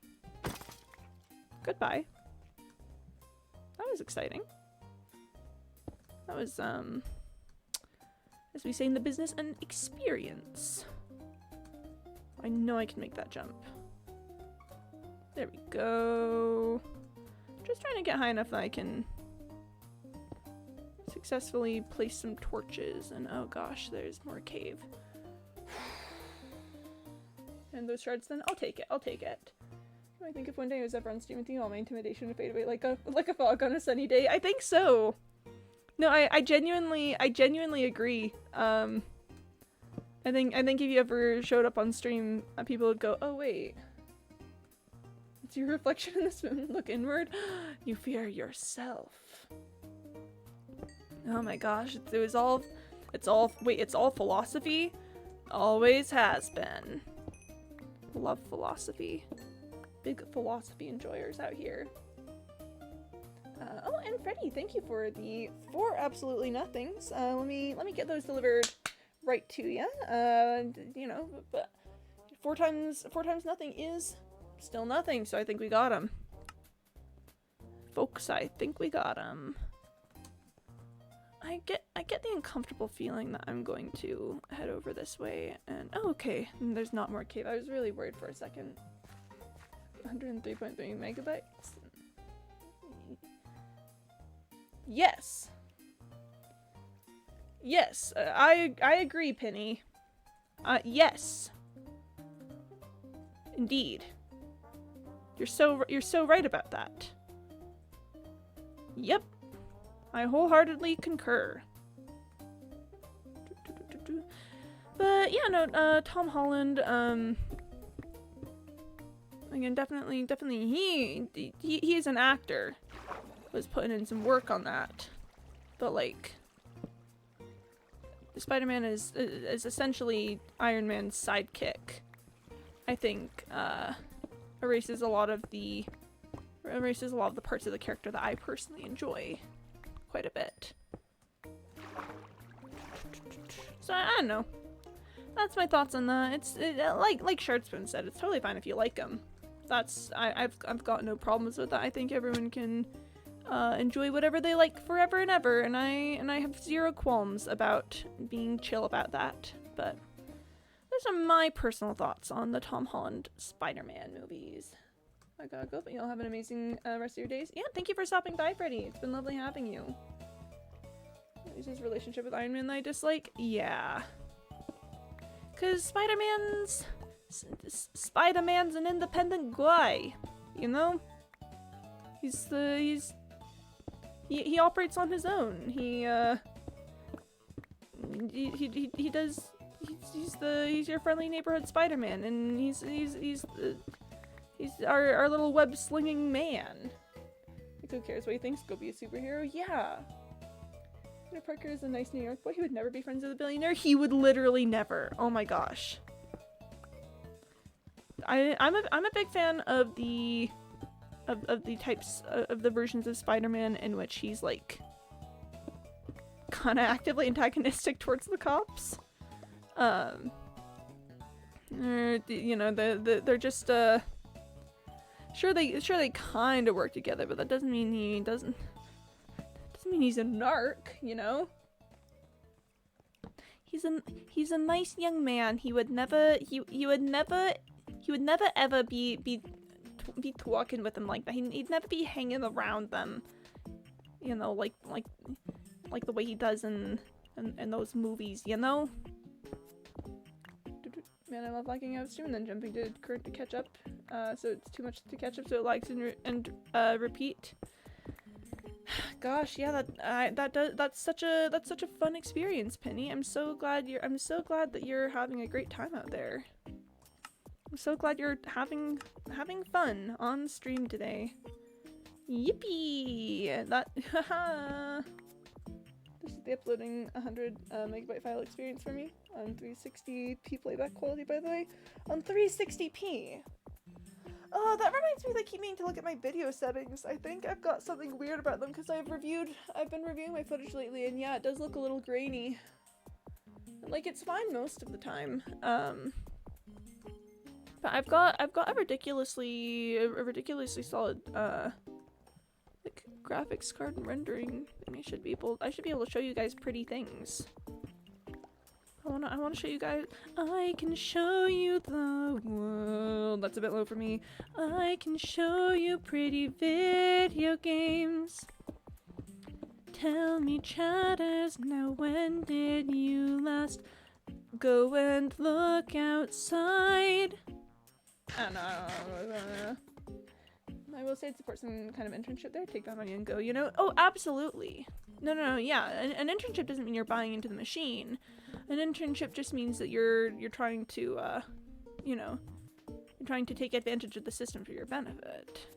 Goodbye. That was exciting. That was, as we say in the business, an experience. I know I can make that jump. There we go. Just trying to get high enough that I can successfully place some torches. And oh gosh, there's more cave. And those shards then? I'll take it. I'll take it. I think if one day I was ever on stream with you, all my intimidation would fade away like a fog on a sunny day. I think so. No, I genuinely agree. I think if you ever showed up on stream, people would go, "Oh wait, it's your reflection in this moon. Look inward. You fear yourself." Oh my gosh, it's all philosophy. Always has been. Love philosophy. Big philosophy enjoyers out here. Oh, and Freddie, thank you for the 4 absolutely nothings. Let me get those delivered right to you. You know, but 4 times nothing is still nothing, so I think we got him. Folks, I think we got him. I get the uncomfortable feeling that I'm going to head over this way and oh, okay, there's not more cave. I was really worried for a second. 103.3 megabytes. Yes. Yes, I agree, Penny. Yes. Indeed. You're so right about that. Yep. I wholeheartedly concur. But yeah, no, Tom Holland, again, definitely he is an actor. Was putting in some work on that. But like Spider-Man is essentially Iron Man's sidekick. I think erases a lot of the parts of the character that I personally enjoy quite a bit. So I don't know. That's my thoughts on that. Like Shardspoon said, it's totally fine if you like them. I've got no problems with that. I think everyone can enjoy whatever they like forever and ever, and I have zero qualms about being chill about that. But those are my personal thoughts on the Tom Holland Spider-Man movies. I gotta go, but you'll have an amazing rest of your days. Yeah, thank you for stopping by, Freddie. It's been lovely having you. Is his relationship with Iron Man that I dislike? Yeah. Cause Spider-Man's an independent guy, you know? He operates on his own. He's your friendly neighborhood Spider-Man, and he's our little web-slinging man. Like, who cares what he thinks? Go be a superhero? Yeah. Peter Parker is a nice New York boy. He would never be friends with a billionaire. He would literally never. Oh my gosh. I'm a big fan of the types of the versions of Spider-Man in which he's like kind of actively antagonistic towards the cops. You know, they're just sure they kind of work together, but that doesn't mean he's a narc, you know? He's a nice young man. He would never ever be talking with them like that. He'd never be hanging around them, you know, like the way he does in those movies, you know? Man, I love lagging out of stream and then jumping to current to catch up. So it's too much to catch up, so it lags and repeat. Gosh, yeah, that's such a fun experience, Penny. I'm so glad that you're having a great time out there. I'm so glad you're having fun on stream today. Yippee! That haha. This is the uploading 100 megabyte file experience for me on 360p playback quality, by the way. On 360p. Oh, that reminds me that I keep meaning to look at my video settings. I think I've got something weird about them because I've been reviewing my footage lately, and yeah, it does look a little grainy. Like, it's fine most of the time. But I've got a ridiculously solid like graphics card and rendering thing. I should be able to show you guys pretty things. I wanna show you guys. I can show you the world. That's a bit low for me. I can show you pretty video games. Tell me, chatters, now when did you last go and look outside? I don't know. I will say it supports some kind of internship there. Take that money and go, you know? Oh, absolutely. No, yeah. An internship doesn't mean you're buying into the machine. An internship just means that you're trying to, you know, you're trying to take advantage of the system for your benefit.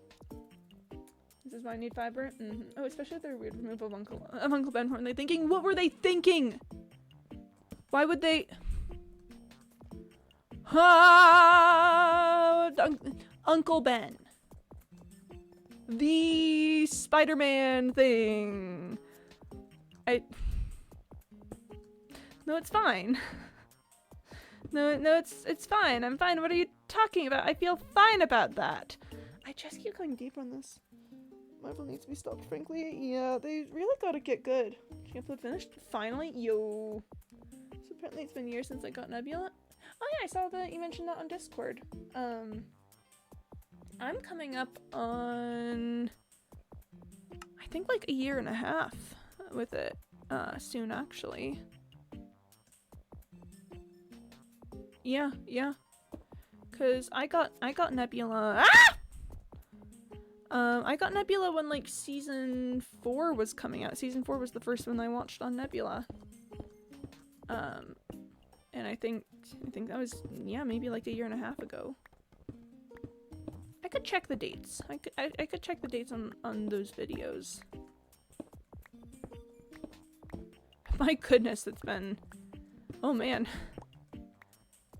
This is why I need fiber. Oh, especially with their weird removal of Uncle Ben. What were they thinking? What were they thinking? Why would they? Uncle Ben. The Spider-Man thing. No, it's fine. No, it's fine. I'm fine. What are you talking about? I feel fine about that. I just keep going deep on this. Marvel needs to be stopped, frankly. Yeah, they really gotta get good. Upload finished? Finally? Yo. So apparently it's been years since I got Nebula. Oh yeah, I saw that you mentioned that on Discord. I'm coming up on, I think like a year and a half with it, soon actually. Yeah. Cause I got Nebula. Ah! I got Nebula when like season 4 was coming out. Season 4 was the first one I watched on Nebula. And I think that was, yeah, maybe like a year and a half ago. I could check the dates. I could check the dates on those videos. My goodness, it's been, oh man.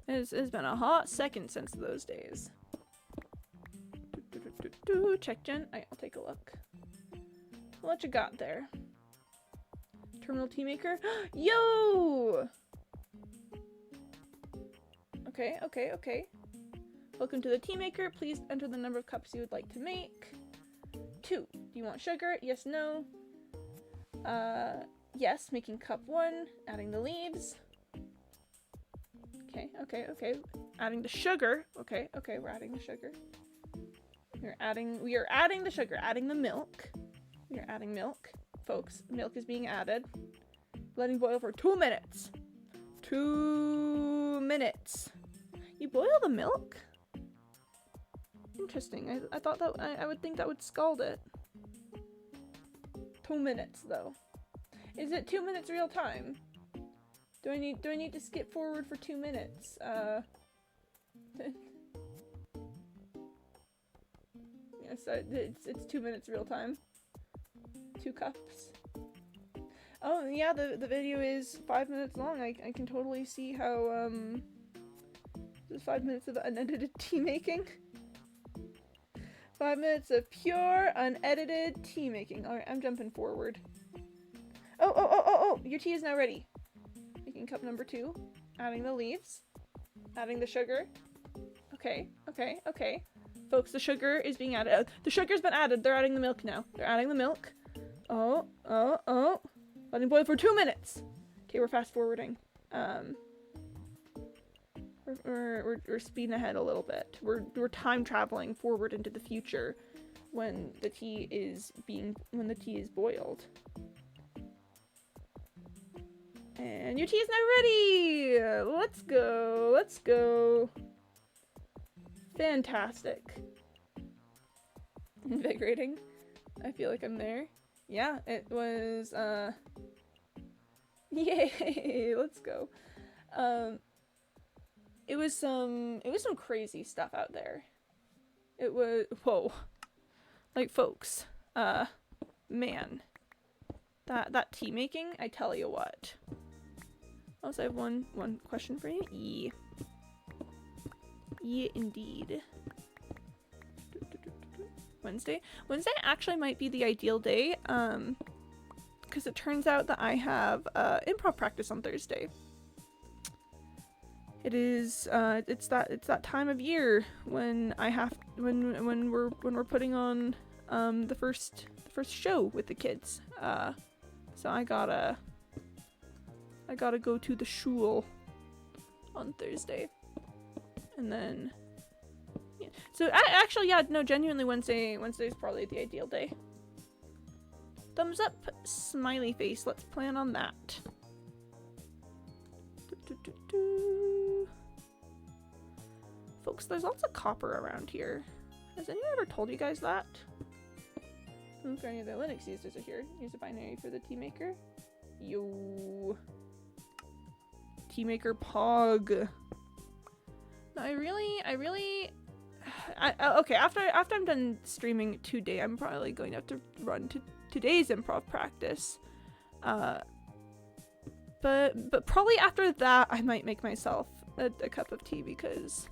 It's been a hot second since those days. Check gen. I'll take a look. What you got there? Terminal tea maker. Yo! Okay. Welcome to the tea maker. Please enter the number of cups you would like to make. 2. Do you want sugar? Yes, no. Yes, making cup 1. Adding the leaves. Okay. Adding the sugar. Okay, we're adding the sugar. We are adding the sugar, adding the milk. We are adding milk. Folks, milk is being added. Letting boil for 2 minutes. 2 minutes. You boil the milk? Interesting. I thought that I would think that would scald it. 2 minutes though. Is it 2 minutes real time? Do I need to skip forward for 2 minutes? So it's 2 minutes real time. 2 cups. Oh yeah, the video is 5 minutes long. I can totally see how this is 5 minutes of unedited tea making. 5 minutes of pure unedited tea making. Alright, I'm jumping forward. Oh, your tea is now ready. Making cup number 2. Adding the leaves. Adding the sugar. Okay. Folks, the sugar is being added. The sugar's been added. They're adding the milk now. They're adding the milk. Oh. Letting boil for 2 minutes. Okay, we're fast forwarding. We're speeding ahead a little bit. We're time traveling forward into the future when the tea is boiled. And your tea is now ready. Let's go. Fantastic. Invigorating. I feel like I'm there. Yeah, it was, yay, let's go. It was some crazy stuff out there. It was, whoa. Like, folks, man. That tea making, I tell you what. Also, I have one question for you. Yeah, indeed. Wednesday actually might be the ideal day, because it turns out that I have improv practice on Thursday. It is it's that time of year when when we're putting on the first show with the kids. So I gotta go to the shul on Thursday. And then, yeah. So actually, yeah, no, genuinely Wednesday is probably the ideal day. Thumbs up, smiley face. Let's plan on that. Folks, there's lots of copper around here. Has anyone ever told you guys that? Ooh, any of the Linux users are here. Use a binary for the TeaMaker. Yo. TeaMaker Pog. No, okay, after I'm done streaming today, I'm probably going to have to run to today's improv practice. But probably after that, I might make myself a cup of tea because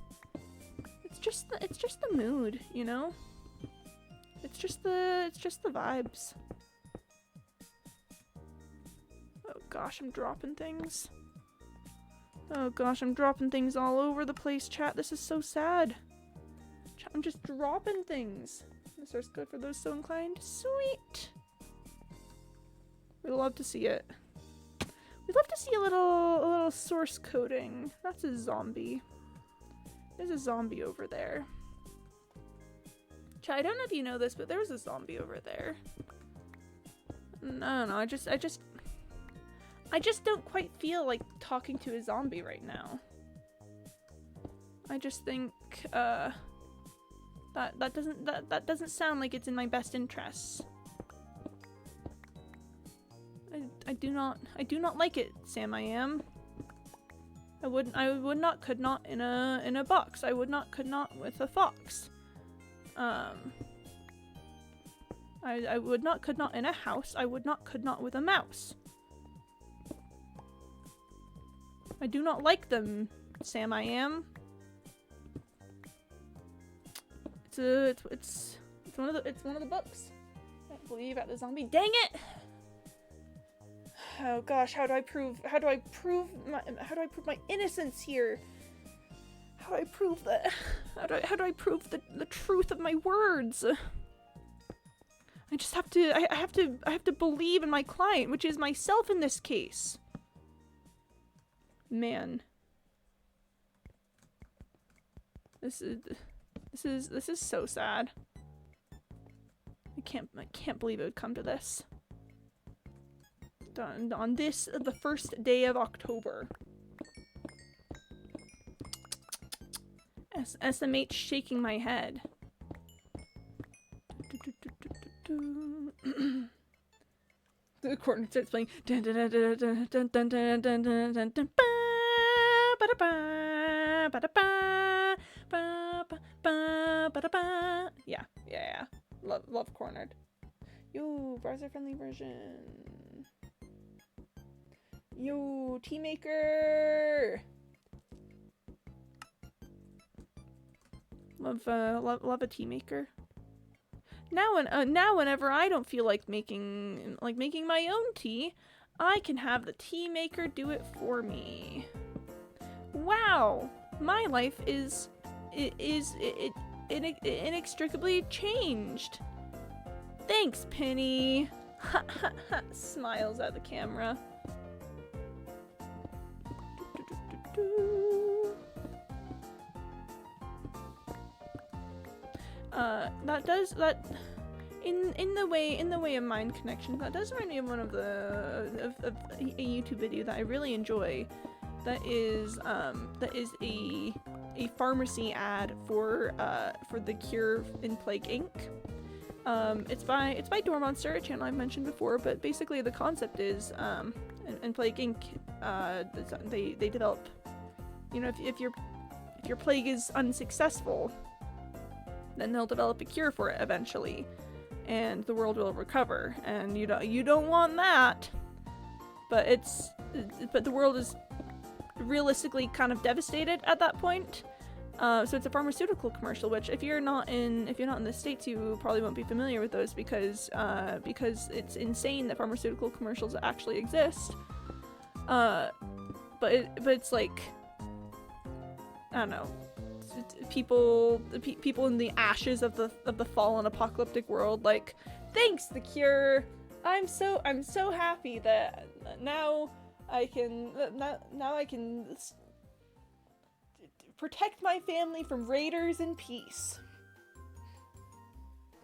it's just the mood, you know? It's just the vibes. Oh gosh, I'm dropping things. Oh gosh, I'm dropping things all over the place, chat. This is so sad. I'm just dropping things. The source code for those so inclined. Sweet. We'd love to see it. We'd love to see a little source coding. That's a zombie. There's a zombie over there. Chat, I don't know if you know this, but there was a zombie over there. No, I just don't quite feel like talking to a zombie right now. I just think that doesn't sound like it's in my best interests. I do not like it, Sam. I am. I would not, could not in a box. I would not, could not with a fox. I would not, could not in a house. I would not, could not with a mouse. I do not like them, Sam. I am. It's one of the books. I can't believe at the zombie. Dang it! Oh gosh, how do I prove my innocence here? How do I prove that? How do I prove the truth of my words? I just have to I have to believe in my client, which is myself in this case. Man. This is so sad. I can't believe it would come to this. On this, the first day of October. SMH shaking my head. The corner starts playing. Yeah. Love Cornered. Yo, browser-friendly version. Yo, TeaMaker. Love a TeaMaker. Now whenever I don't feel like making my own tea, I can have the TeaMaker do it for me. Wow, my life is inextricably changed. Thanks, Penny. Smiles at the camera. That in the way of mind connection, that does remind me of one of a YouTube video that I really enjoy. That is a pharmacy ad for the cure in Plague Inc. It's by Dormonster, a channel I've mentioned before, but basically the concept is in Plague Inc. They develop, you know, if your plague is unsuccessful, then they'll develop a cure for it eventually, and the world will recover. And you don't want that, but the world is realistically kind of devastated at that point. So it's a pharmaceutical commercial, which if you're not in the States, you probably won't be familiar with those because it's insane that pharmaceutical commercials actually exist. But it's like, I don't know, people in the ashes of the fallen apocalyptic world, like, thanks, the cure. I'm so happy that now I can protect my family from raiders in peace.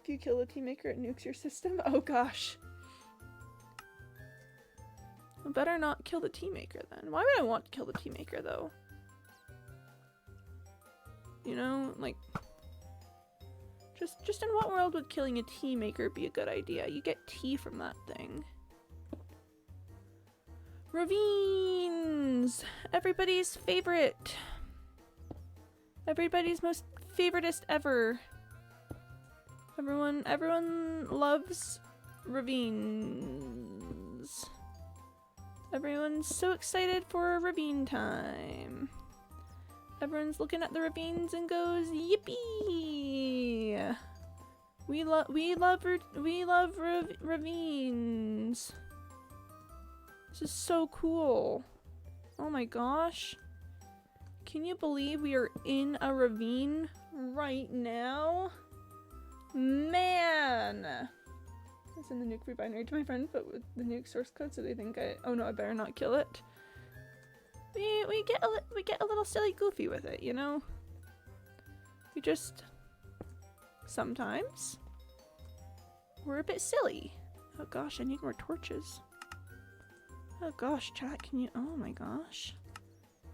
If you kill a tea maker, it nukes your system. Oh gosh. I better not kill the tea maker then. Why would I want to kill the tea maker though? You know, like, just in what world would killing a tea maker be a good idea? You get tea from that thing. Ravines! Everybody's favorite. Everybody's most favoritist ever. Everyone loves ravines. Everyone's so excited for ravine time. Everyone's looking at the ravines and goes, yippee! We love ravines. This is so cool. Oh my gosh. Can you believe we are in a ravine right now? Man! I send the nuke free binary to my friend, but with the nuke source code, so they think oh no, I better not kill it. We get a little silly goofy with it, you know? We just sometimes we're a bit silly. Oh gosh, I need more torches. Oh gosh, chat, can you oh my gosh.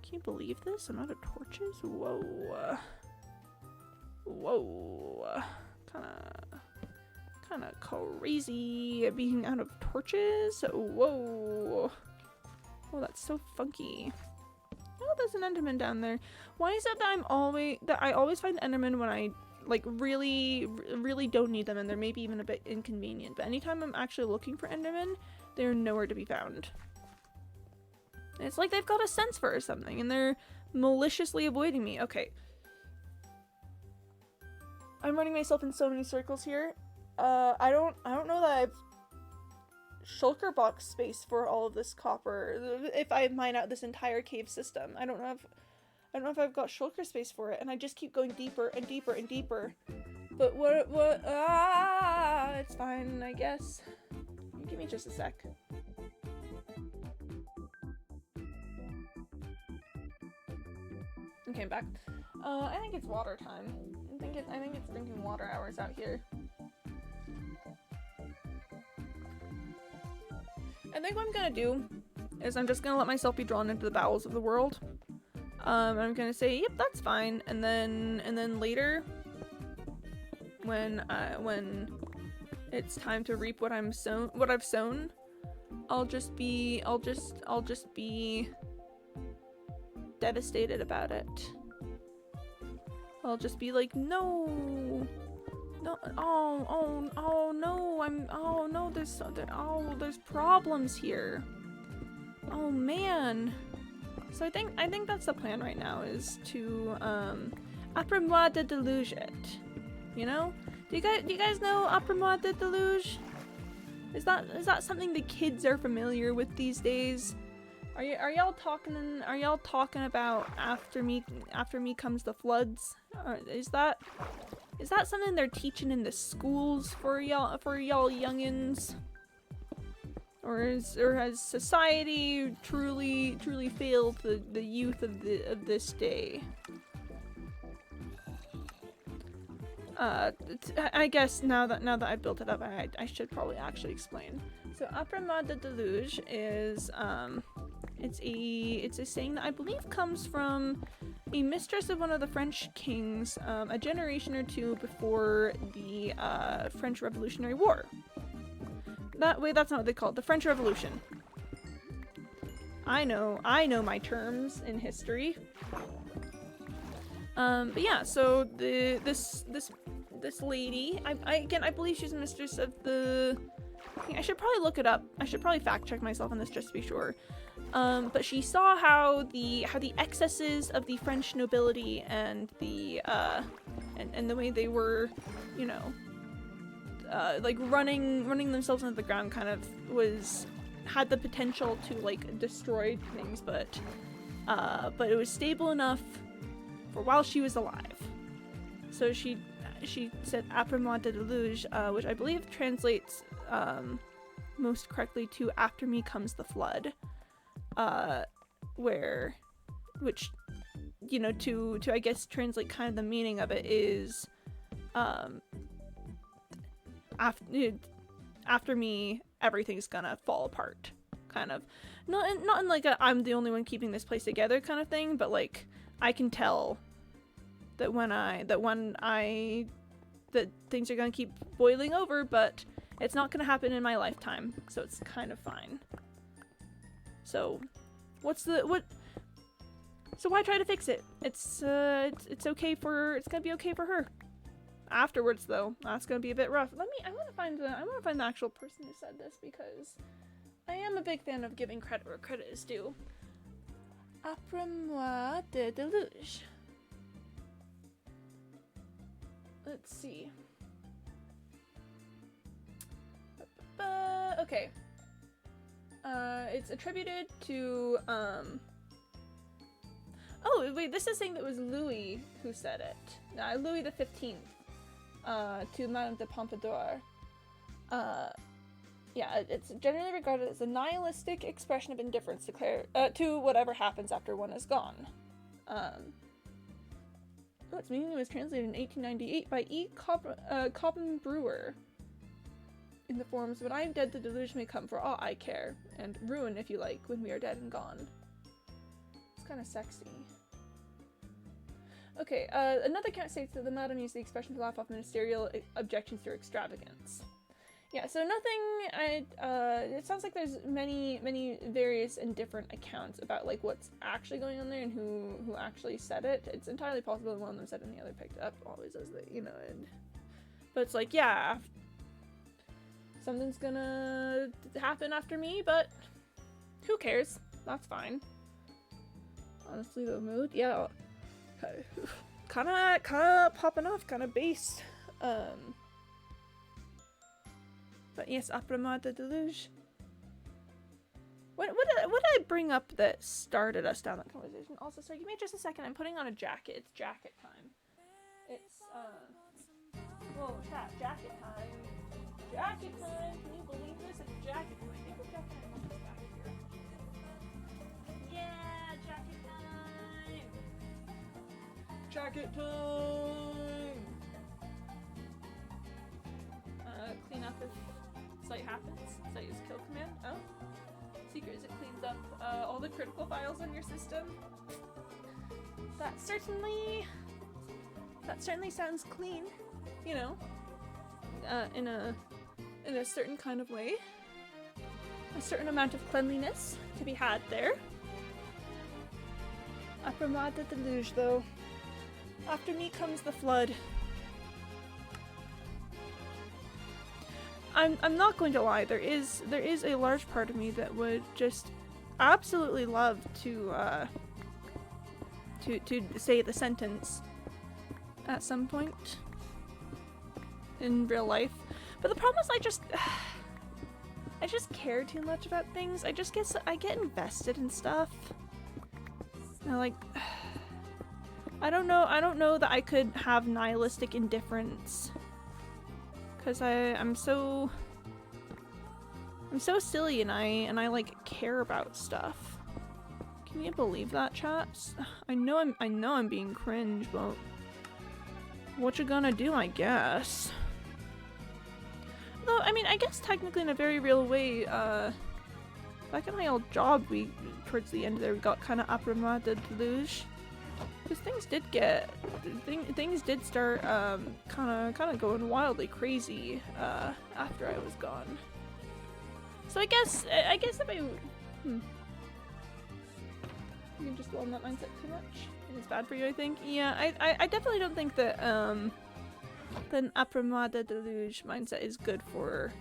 Can you believe this? I'm out of torches? Whoa. Whoa. Kinda crazy being out of torches. Whoa. Oh, that's so funky. Oh, there's an Enderman down there. Why is it that I always find Enderman when I like really don't need them, and they're maybe even a bit inconvenient, but anytime I'm actually looking for Enderman, they're nowhere to be found. It's like they've got a sense for or something, and they're maliciously avoiding me. Okay. I'm running myself in so many circles here. I don't know that I've shulker box space for all of this copper. If I mine out this entire cave system, I don't know if I've got shulker space for it, and I just keep going deeper and deeper and deeper. But what? It's fine, I guess. Give me just a sec. Okay, I'm back. I think it's water time. I think it's drinking water hours out here. I think what I'm gonna do is I'm just gonna let myself be drawn into the bowels of the world. I'm gonna say, yep, that's fine, and then later, when it's time to reap what I've sown, I'll just be devastated about it. I'll just be like, no, no, there's problems here. Oh man. So I think that's the plan right now, is to après-moi de deluge it. You know? Do you guys know après-moi de deluge? Is that something the kids are familiar with these days? Are y'all talking about after me comes the floods? Or is that something they're teaching in the schools for y'all youngins? Or has society truly failed the youth of this day? I guess now that I've built it up, I should probably actually explain. So après-moi de deluge is it's a saying that I believe comes from a mistress of one of the French kings a generation or two before the French Revolutionary War. That's not what they call it. The French Revolution. I know my terms in history. But yeah, so this lady, I believe she's a mistress of the. I should probably look it up. I should probably fact check myself on this just to be sure. But she saw how the excesses of the French nobility and the way they were, you know, like running themselves into the ground kind of had the potential to like destroy things, but it was stable enough for while she was alive. So she said après-moi de deluge, which I believe translates most correctly to after me comes the flood. you know, to I guess translate kind of the meaning of it is, after me, everything's gonna fall apart, kind of. Not in like a I'm the only one keeping this place together kind of thing, but like I can tell that that things are gonna keep boiling over, but it's not gonna happen in my lifetime, so it's kind of fine. So, so why try to fix it? It's okay it's gonna be okay for her. Afterwards, though, that's gonna be a bit rough. I wanna find the actual person who said this, because I am a big fan of giving credit where credit is due. Après-moi de deluge. Let's see. Okay. It's attributed to, oh, wait, this is saying that it was Louis who said it. Louis the 15th, to Madame de Pompadour. Yeah, it's generally regarded as a nihilistic expression of indifference to whatever happens after one is gone. Its meaning was translated in 1898 by E. Cobham Brewer in the forms, "When I am dead, the deluge may come for all I care," and "ruin, if you like, when we are dead and gone." It's kind of sexy. Okay, another account states that the madam used the expression to laugh off ministerial objections to her extravagance. Yeah, so nothing, it sounds like there's many various and different accounts about, like, what's actually going on there and who actually said it. It's entirely possible that one of them said it and the other picked it up, always as they, you know, but it's like, yeah, something's gonna happen after me, but who cares? That's fine. Honestly, the mood, yeah, kinda popping off, kinda bass. But yes, après-moi de deluge. What did I bring up that started us down that conversation? Also, sorry, give me just a second. I'm putting on a jacket. It's jacket time. It's whoa, chat, jacket time. Jacket time. Can you believe this? It's jacket time. I think it's jacket time. What's this jacket here? Yeah, jacket time. Jacket time. Clean up if site happens. Site is kill command. Oh. Secret is it cleans up all the critical files on your system. That certainly sounds clean, you know. In a certain kind of way. A certain amount of cleanliness to be had there. Après-moi de deluge, though. After me comes the flood. I'm not going to lie, there is a large part of me that would just absolutely love to say the sentence at some point in real life. But the problem is I just care too much about things. I get invested in stuff. And like I don't know that I could have nihilistic indifference. Because I'm so silly and I like care about stuff. Can you believe that, chaps? I know I'm being cringe, but what you gonna do, I guess. Though I mean, I guess technically in a very real way, back at my old job, towards the end there we got kind of après-moi de deluge. Because things did start kind of going wildly crazy after I was gone. So I guess if I you can just dwell on that mindset too much. It's bad for you, I think. Yeah, I definitely don't think that the après-moi de deluge mindset is good for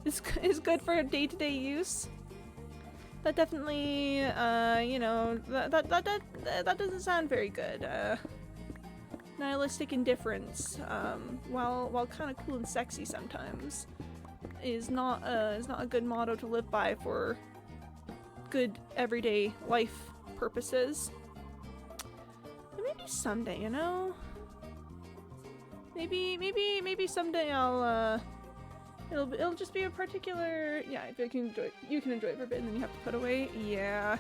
is good for day-to-day use. That definitely, you know, that doesn't sound very good. Nihilistic indifference, while kind of cool and sexy sometimes, is not a good motto to live by for good everyday life purposes. But maybe someday, you know. Maybe someday I'll It'll just be a particular, yeah, if you can enjoy it for a bit and then you have to put away, yeah.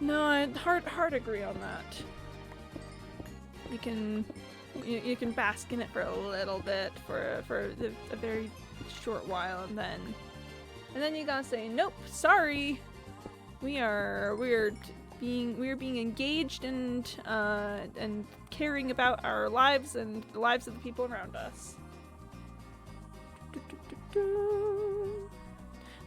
No, I'd hard agree on that. You can bask in it for a little bit, for a very short while, and then you gotta say, nope, sorry. We're being engaged and caring about our lives and the lives of the people around us.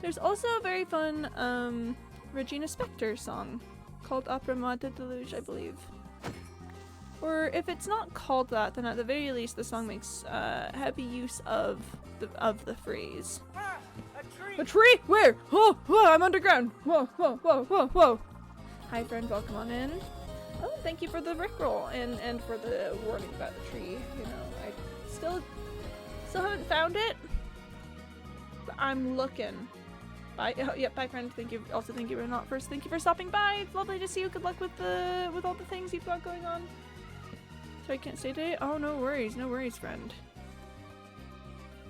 There's also a very fun Regina Spektor song called Après moi de Deluge, I believe. Or if it's not called that, then at the very least the song makes heavy use of the phrase. Ah, a tree! A tree? Where? Oh, whoa, I'm underground. Whoa, whoa, whoa, whoa, whoa. Hi friend, welcome on in. Oh, thank you for the rickroll and for the warning about the tree. You know, I still haven't found it, but I'm looking. Bye. Oh, yeah, bye friend. Thank you. Also, thank you for not first. Thank you for stopping by. It's lovely to see you. Good luck with all the things you've got going on. So I can't stay today? Oh, no worries, friend.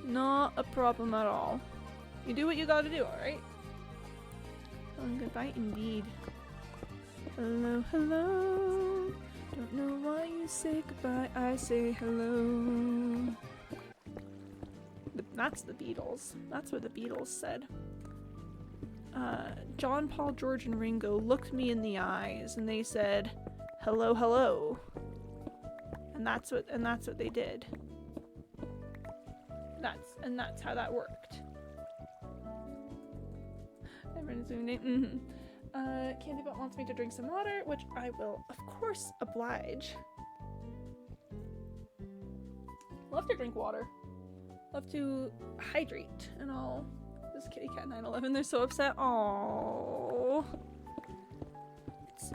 Not a problem at all. You do what you gotta do, alright? Oh, goodbye indeed. Hello, hello. Don't know why you say goodbye, I say hello. That's the Beatles. That's what the Beatles said. John, Paul, George, and Ringo looked me in the eyes and they said, hello, hello. And that's what they did. That's how that worked. Everyone's doing it. Candybot wants me to drink some water, which I will, of course, oblige. Love to drink water. Love to hydrate and all. This kitty cat 911, they're so upset. Aww.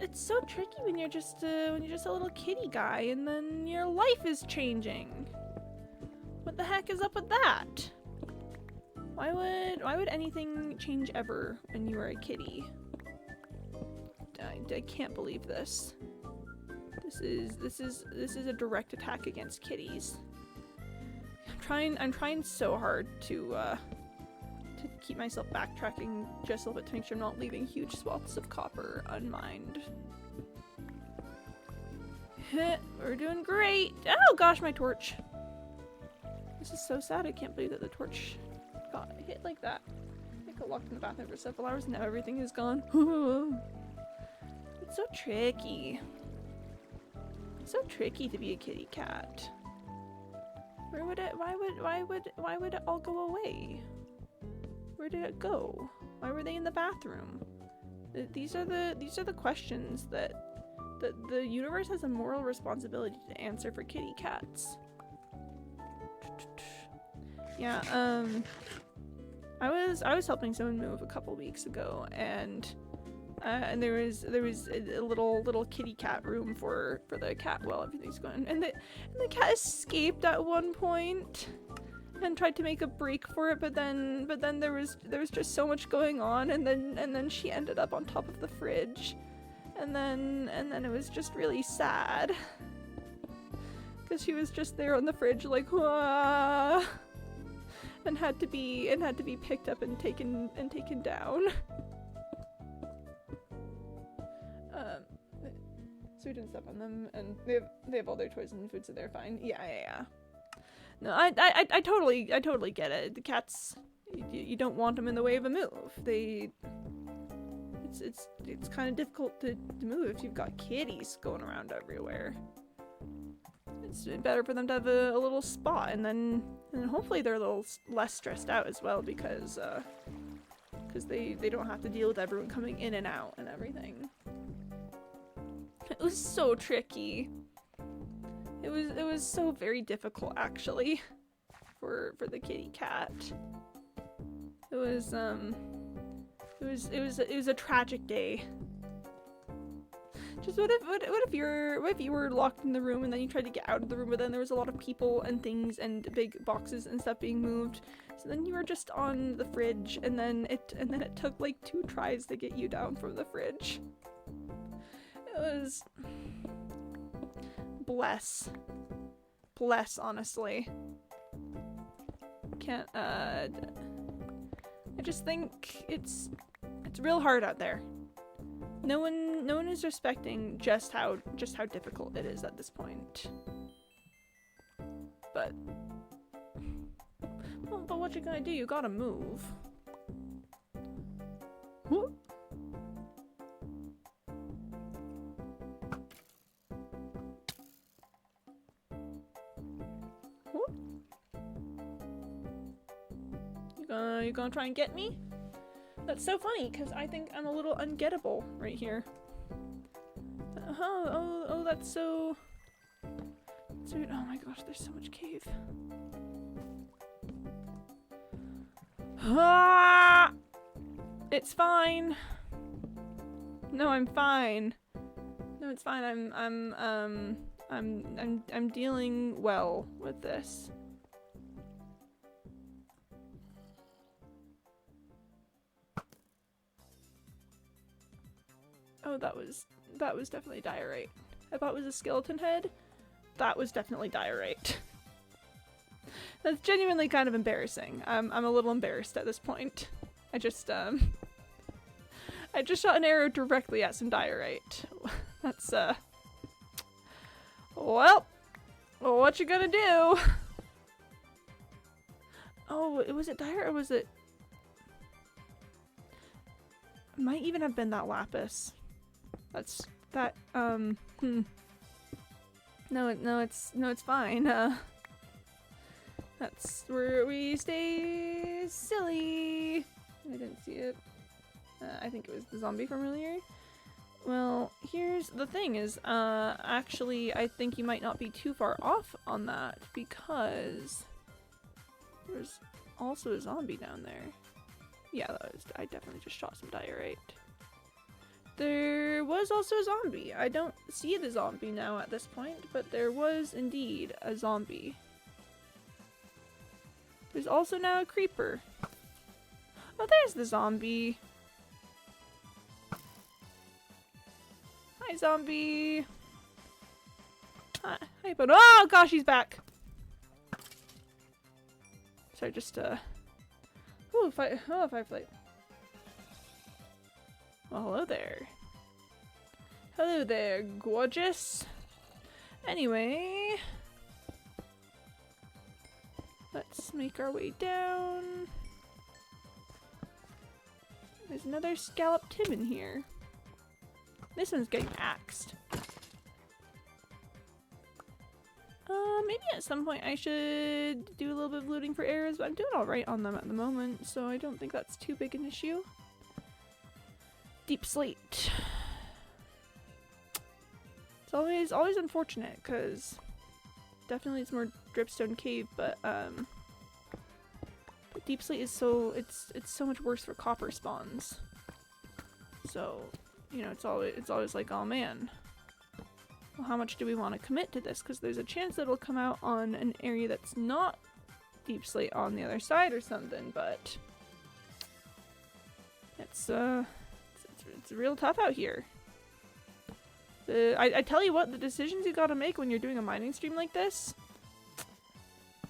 It's so tricky when you're just a little kitty guy and then your life is changing. What the heck is up with that? Why would anything change ever when you were a kitty? I can't believe this. This is a direct attack against kitties. I'm trying so hard to keep myself backtracking just a little bit to make sure I'm not leaving huge swaths of copper unmined. We're doing great. Oh gosh, my torch. This is so sad. I can't believe that the torch got hit like that. I got locked in the bathroom for several hours and now everything is gone. It's so tricky. It's so tricky to be a kitty cat. Where would it? Why would it all go away? Where did it go? Why were they in the bathroom? These are the questions that the universe has a moral responsibility to answer for kitty cats. Yeah, I was helping someone move a couple weeks ago, and there was a little kitty cat room for the cat while everything's going, and the cat escaped at one point and tried to make a break for it, but then there was just so much going on, and then she ended up on top of the fridge, and then it was just really sad because she was just there on the fridge like wah, and had to be picked up and taken down. So we didn't step on them, and they have all their toys and food, so they're fine. Yeah. No, I totally get it. The cats, you don't want them in the way of a move. It's kind of difficult to move if you've got kitties going around everywhere. It's better for them to have a little spot, and then hopefully they're a little less stressed out as well because they don't have to deal with everyone coming in and out and everything. It was so tricky. It was so very difficult actually for the kitty cat. It was a tragic day. Just what if you were locked in the room and then you tried to get out of the room, but then there was a lot of people and things and big boxes and stuff being moved. So then you were just on the fridge, and then it took like 2 tries to get you down from the fridge. It was bless honestly. Can't I just think it's real hard out there. No one is respecting just how difficult it is at this point. But well, but what you gonna do? You gotta move. Whoop. Whoop. You gonna try and get me? That's so funny, because I think I'm a little ungettable right here. Oh, that's so... Dude, oh my gosh, there's so much cave. Ah! It's fine. No, I'm fine. No, it's fine. I'm dealing well with this. Oh, that was definitely diorite. I thought it was a skeleton head. That was definitely diorite. That's genuinely kind of embarrassing. I'm a little embarrassed at this point. I just shot an arrow directly at some diorite. That's well, what you gonna do? Oh, was it diorite or was it? Might even have been that lapis. That's that. No, it's fine. That's where we stay silly. I didn't see it. I think it was the zombie from earlier. Well, here's the thing is, actually, I think you might not be too far off on that because there's also a zombie down there. Yeah, I definitely just shot some diorite. There was also a zombie. I don't see the zombie now at this point, but there was indeed a zombie. There's also now a creeper. Oh, there's the zombie. Hi, zombie. Hi, but oh gosh, he's back. Sorry, just ooh, fireflight. Well, hello there. Hello there, gorgeous. Anyway, let's make our way down. There's another scallop Tim in here. This one's getting axed. Maybe at some point I should do a little bit of looting for arrows, but I'm doing alright on them at the moment, so I don't think that's too big an issue. Deep slate. It's always unfortunate, because definitely it's more dripstone cave, but deep slate is it's so much worse for copper spawns. So, you know, it's always like, oh man. Well, how much do we want to commit to this? Because there's a chance that it'll come out on an area that's not deep slate on the other side or something, but it's real tough out here. I tell you what, the decisions you gotta make when you're doing a mining stream like this,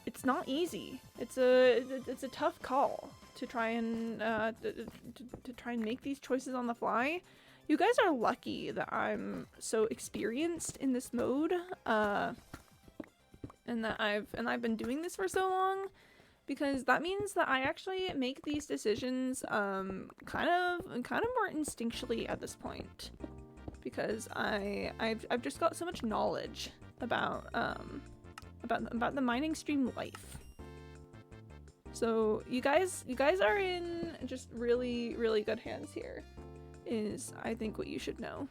it's not easy. It's a tough call to try and to try and make these choices on the fly. You guys are lucky that I'm so experienced in this mode, and that I've been doing this for so long, because that means that I actually make these decisions kind of more instinctually at this point, because I've just got so much knowledge about the mining stream life. So you guys are in just really, really good hands here, is I think what you should know.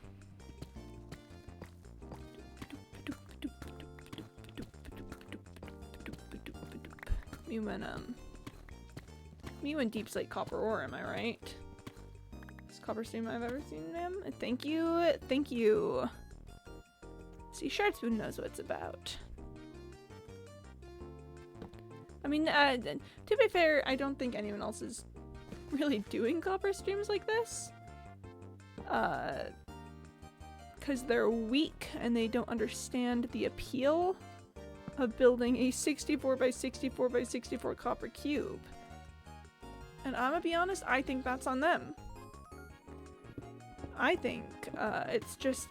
Me when deep slate copper ore, am I right? Best copper stream I've ever seen, ma'am. Thank you. See, Shardspoon knows what it's about. I mean, to be fair, I don't think anyone else is really doing copper streams like this. Because they're weak and they don't understand the appeal of building a 64 by 64 by 64 copper cube. And I'm gonna be honest, I think that's on them. I think it's just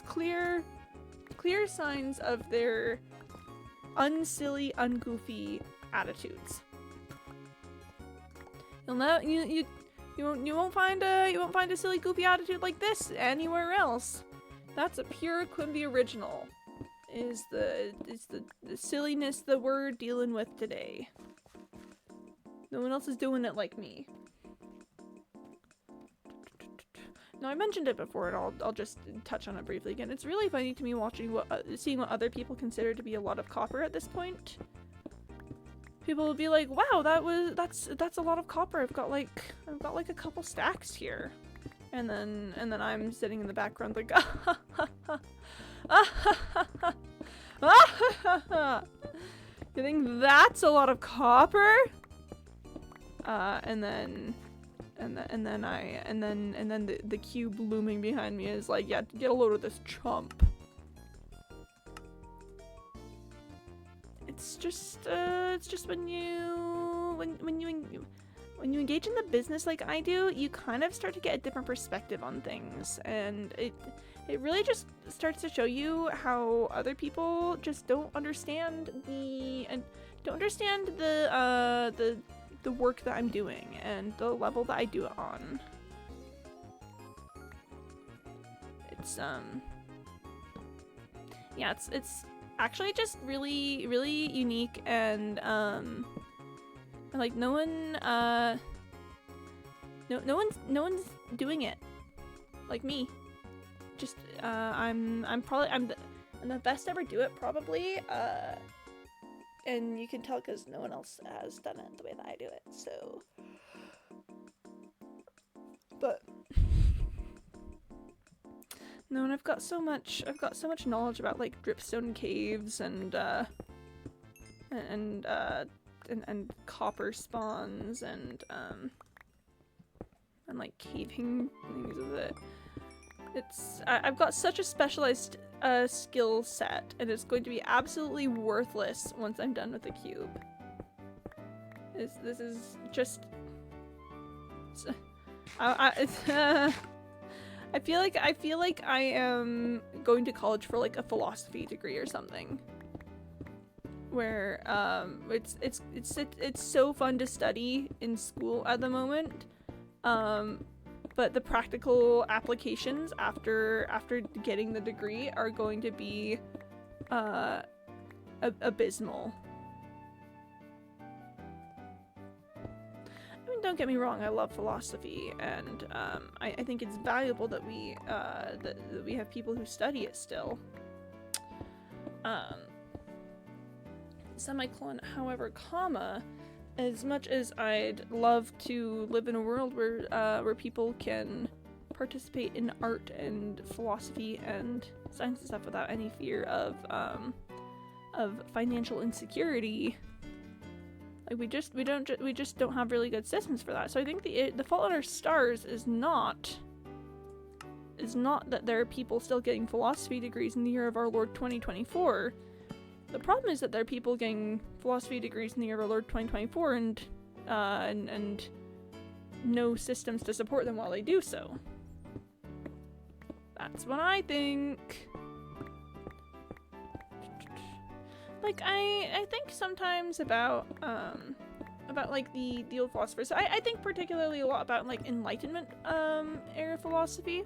clear signs of their unsilly, ungoofy attitudes. You won't find a silly, goofy attitude like this anywhere else. That's a pure Quimby original. Is the silliness that we're dealing with today. No one else is doing it like me. Now, I mentioned it before, and I'll just touch on it briefly again. It's really funny to me watching seeing what other people consider to be a lot of copper at this point. People will be like, "Wow, that's a lot of copper. I've got like a couple stacks here," and then I'm sitting in the background like, You think that's a lot of copper? And then the cube looming behind me is like, yeah, get a load of this chump. It's just when you engage in the business like I do, you kind of start to get a different perspective on things, and it really just starts to show you how other people just don't understand the work that I'm doing and the level that I do it on. It's yeah, it's actually just really unique, and like no one's doing it like me. Just I'm the best to ever do it, probably, and you can tell because no one else has done it the way that I do it, so. But no, and I've got so much knowledge about like dripstone caves and copper spawns and like caving things with it. I've got such a specialized skill set, and it's going to be absolutely worthless once I'm done with the cube. This is just I feel like I am going to college for like a philosophy degree or something, where it's so fun to study in school at the moment, but the practical applications after getting the degree are going to be abysmal. I mean, don't get me wrong, I love philosophy, and I think it's valuable that we have people who study it still. Semicolon, however, comma, as much as I'd love to live in a world where people can participate in art and philosophy and science and stuff without any fear of financial insecurity, like we just don't have really good systems for that. So I think the Fault in Our Stars is not that there are people still getting philosophy degrees in the year of our Lord 2024. The problem is that there are people getting philosophy degrees in the year of our Lord 2024 and no systems to support them while they do so. That's what I think. Like, I think sometimes about like the old philosophers. I think particularly a lot about like Enlightenment era philosophy,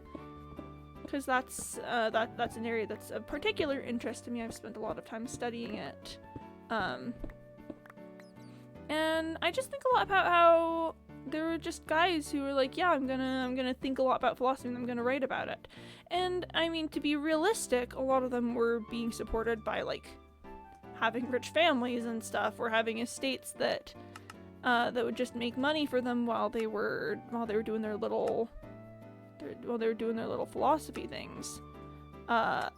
because that's an area that's of particular interest to me. I've spent a lot of time studying it, and I just think a lot about how there were just guys who were like, yeah, I'm gonna think a lot about philosophy and I'm gonna write about it. And I mean, to be realistic, a lot of them were being supported by like having rich families and stuff, or having estates that would just make money for them while they were doing their little philosophy things. But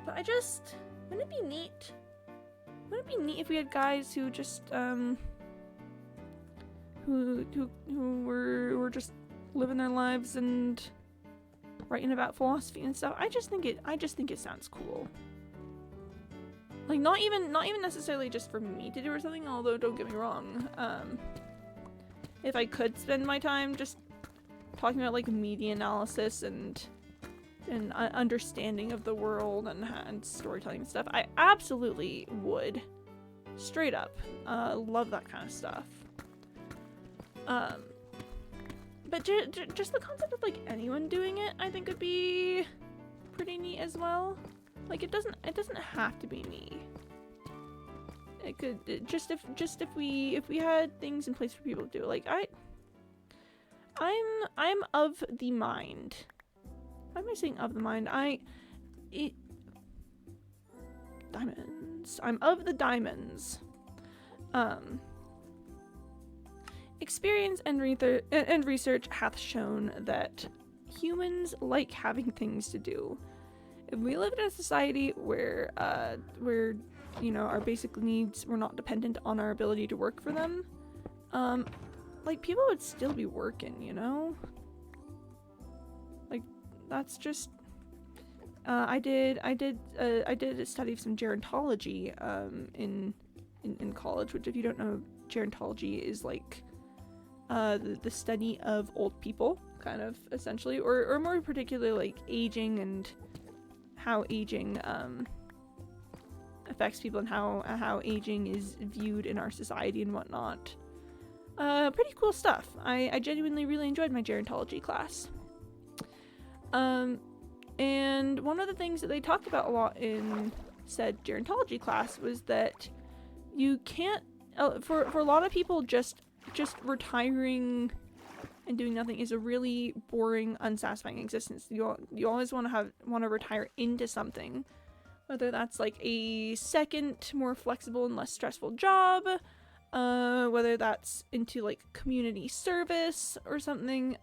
wouldn't it be neat? Wouldn't it be neat if we had guys who just who were just living their lives and writing about philosophy and stuff? I just think it sounds cool. Like, not even necessarily just for me to do or something, although don't get me wrong, if I could spend my time just talking about like media analysis and understanding of the world and storytelling and stuff, I absolutely would. Straight up. Love that kind of stuff. But just the concept of like anyone doing it, I think would be pretty neat as well. Like it doesn't have to be me. It could just if we had things in place for people to do. Like I'm of the mind. Why am I saying of the mind? Diamonds. I'm of the diamonds. Experience and research hath shown that humans like having things to do. If we lived in a society where you know, our basic needs were not dependent on our ability to work for them, like people would still be working, you know? Like that's just I did a study of some gerontology in college, which if you don't know, gerontology is like the study of old people, kind of, essentially, or more particularly like aging and how aging affects people and how aging is viewed in our society and whatnot. Pretty cool stuff. I genuinely really enjoyed my gerontology class. And one of the things that they talked about a lot in said gerontology class was that you can't, for a lot of people, just retiring and doing nothing is a really boring, unsatisfying existence. You always want to retire into something, whether that's like a second, more flexible and less stressful job, whether that's into like community service or something.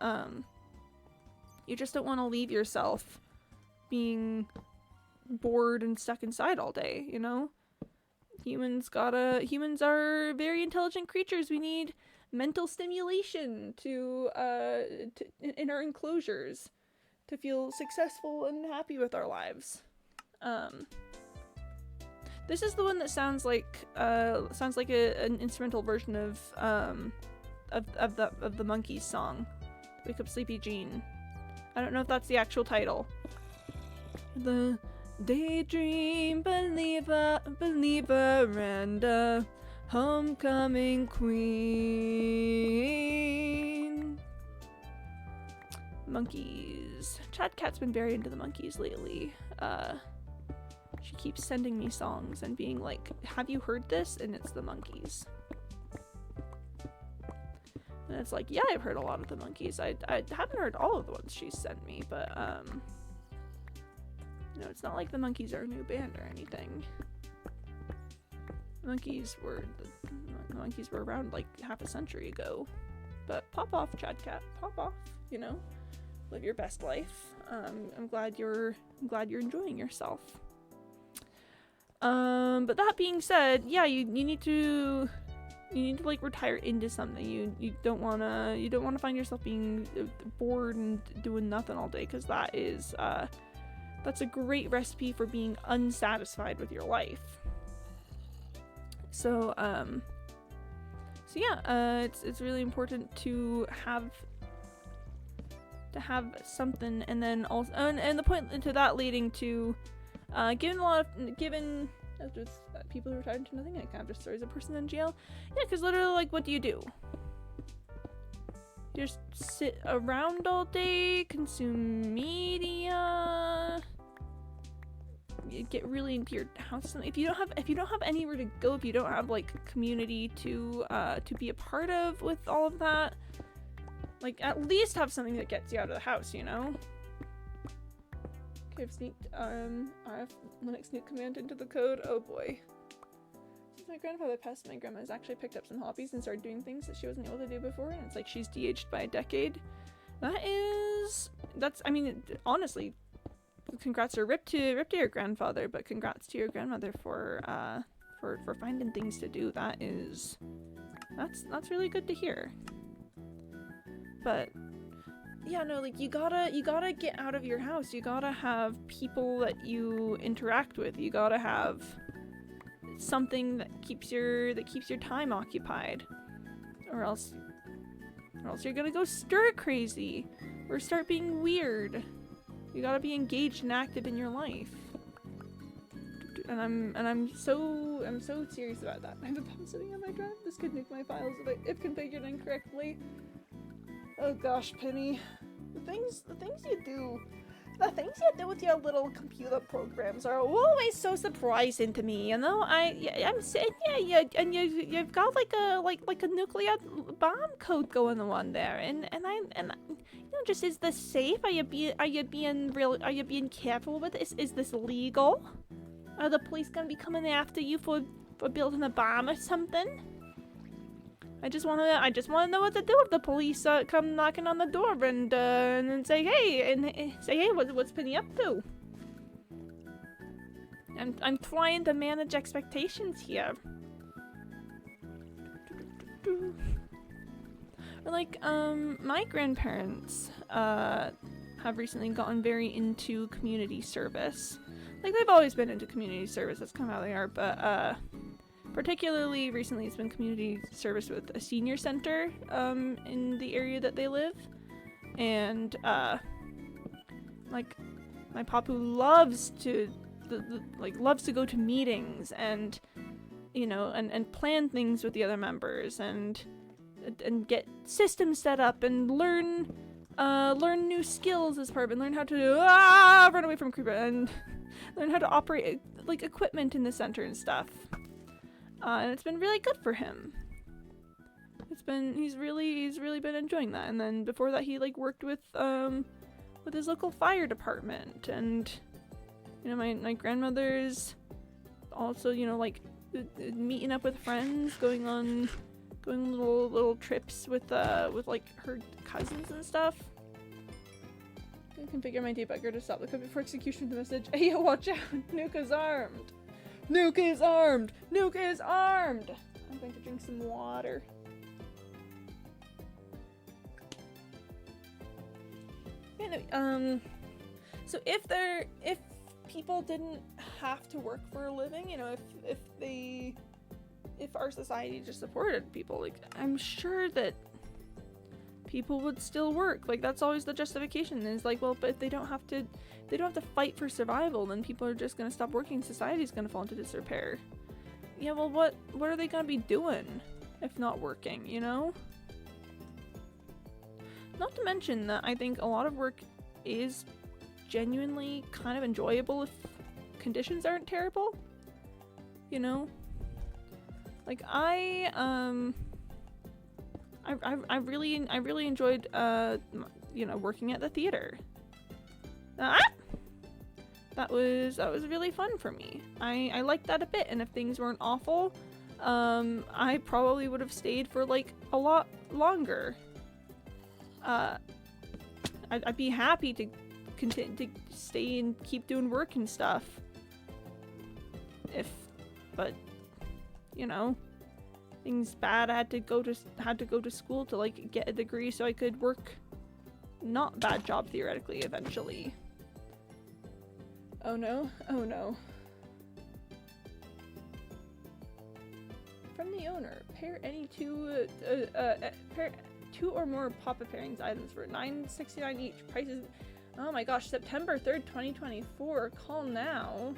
You just don't want to leave yourself being bored and stuck inside all day, you know? Humans are very intelligent creatures. We need mental stimulation to in our enclosures to feel successful and happy with our lives. This is the one that sounds like an instrumental version of the Monkees song, "Wake Up Sleepy Jean." I don't know if that's the actual title. The daydream believer and a homecoming queen. Monkees. Chad Cat's been very into the Monkees lately. She keeps sending me songs and being like, "Have you heard this?" And it's the Monkees. And it's like, yeah, I've heard a lot of the Monkees. I haven't heard all of the ones she's sent me, but you know, it's not like the Monkees are a new band or anything. The Monkees were around like half a century ago. But pop off, Chad Cat, pop off. You know, live your best life. I'm glad you're enjoying yourself. But that being said, yeah, you need to like retire into something. You don't wanna find yourself being bored and doing nothing all day, because that's a great recipe for being unsatisfied with your life. So yeah, it's really important to have something, and then also and the point to that leading to given just people who retired into nothing, I kind of just throws a person in jail. Yeah, because literally, like, what do? You just sit around all day, consume media, you get really into your house. If you don't have anywhere to go, if you don't have like community to be a part of with all of that, like at least have something that gets you out of the house, you know? Okay, I've sneaked RF Linux nuke command into the code. Oh boy. Since my grandfather passed, my grandma's actually picked up some hobbies and started doing things that she wasn't able to do before, and it's like she's de-aged by a decade. I mean, honestly, congrats or rip to your grandfather, but congrats to your grandmother for finding things to do. That's really good to hear. But yeah, no, like you gotta get out of your house. You gotta have people that you interact with. You gotta have something that keeps your time occupied, or else or else you're gonna go stir crazy or start being weird. You gotta be engaged and active in your life. And I'm so serious about that. I have a bomb sitting on my drive. This could nuke my files if configured incorrectly. Oh gosh, Penny. The things you do with your little computer programs are always so surprising to me. You know, I'm saying, and you've got like a nuclear bomb code going on there, and you know, just, is this safe? Are you being careful with this? Is this legal? Are the police gonna be coming after you for building a bomb or something? I just wanna know what to do if the police come knocking on the door and say hey, what's Penny up to? I'm trying to manage expectations here. Like my grandparents have recently gotten very into community service. Like, they've always been into community service, that's kind of how they are, but particularly recently it's been community service with a senior center in the area that they live. And like, my papu loves to go to meetings and, you know, and plan things with the other members and get systems set up and learn new skills as part of it, and learn how to run away from creeper and learn how to operate like equipment in the center and stuff. And it's been really good for him. He's really been enjoying that. And then before that, he like worked with his local fire department, and you know, my grandmother's also, you know, like meeting up with friends, going little trips with like her cousins and stuff. I can configure my debugger to stop the code before execution of the message. Hey, yo, watch out! Nuke is armed! Nuke is armed! Nuke is armed! I'm going to drink some water. So if people didn't have to work for a living, you know, if our society just supported people, like, I'm sure that people would still work. Like, that's always the justification, is like, well, but if they don't have to fight for survival, then people are just gonna stop working, society's gonna fall into disrepair. Yeah, well, what are they gonna be doing if not working, you know? Not to mention that I think a lot of work is genuinely kind of enjoyable if conditions aren't terrible, you know? Like, I really enjoyed you know, working at the theater. That was really fun for me. I liked that a bit, and if things weren't awful, I probably would have stayed for like a lot longer. I'd be happy to continue to stay and keep doing work and stuff. But you know, things bad. I had to go to school to like get a degree so I could work not bad job theoretically eventually. Oh no, oh no. From the owner, pair any two or more Papa Pairings items for $9.69 each. Prices, oh my gosh, September 3rd, 2024. Call now.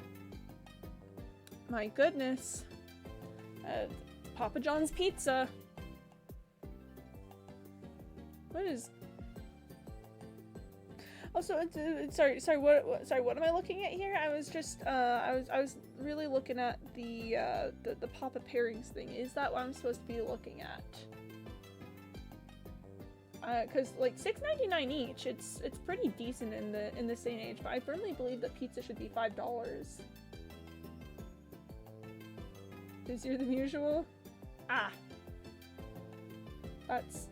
My goodness. Papa John's Pizza. What is? Also, sorry. What am I looking at here? I was just I was really looking at the Papa Pairings thing. Is that what I'm supposed to be looking at? Cause like $6.99 each. It's pretty decent in this day and age. But I firmly believe that pizza should be $5. Busier than usual? Ah. That's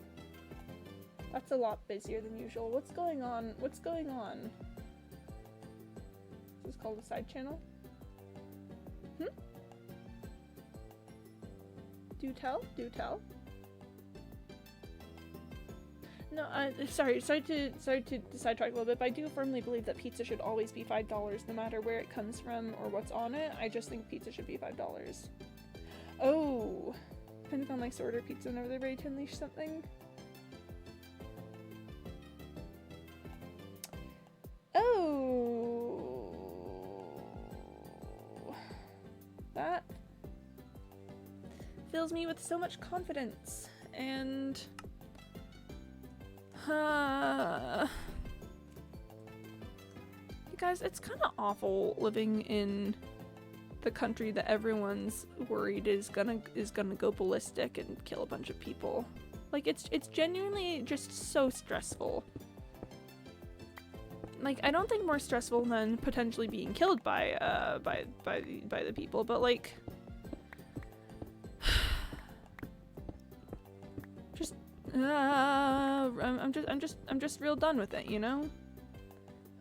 a lot busier than usual. What's going on? What's going on? Is this called a side channel? Do tell? Do tell? No, sorry to sidetrack a little bit, but I do firmly believe that pizza should always be $5 no matter where it comes from or what's on it. I just think pizza should be $5. Oh, Pentagon likes to order pizza whenever they're ready to unleash something. Oh, that fills me with so much confidence, and you guys, it's kind of awful living in the country that everyone's worried is gonna go ballistic and kill a bunch of people. Like, it's genuinely just so stressful. Like, I don't think more stressful than potentially being killed by the people, but like, just I'm just real done with it, you know?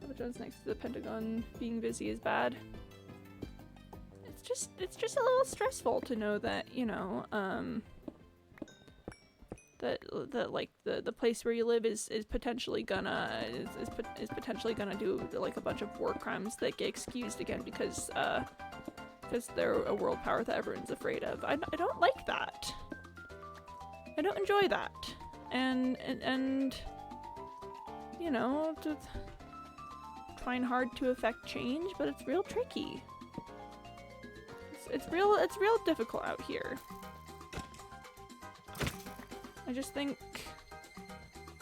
Papa John's next to the Pentagon being busy is bad. It's just a little stressful to know that, you know, that like the place where you live is potentially gonna potentially gonna do like a bunch of war crimes that get excused again because they're a world power that everyone's afraid of. I don't like that. I don't enjoy that. And you know, trying hard to affect change, but it's real tricky. It's real difficult out here. I just think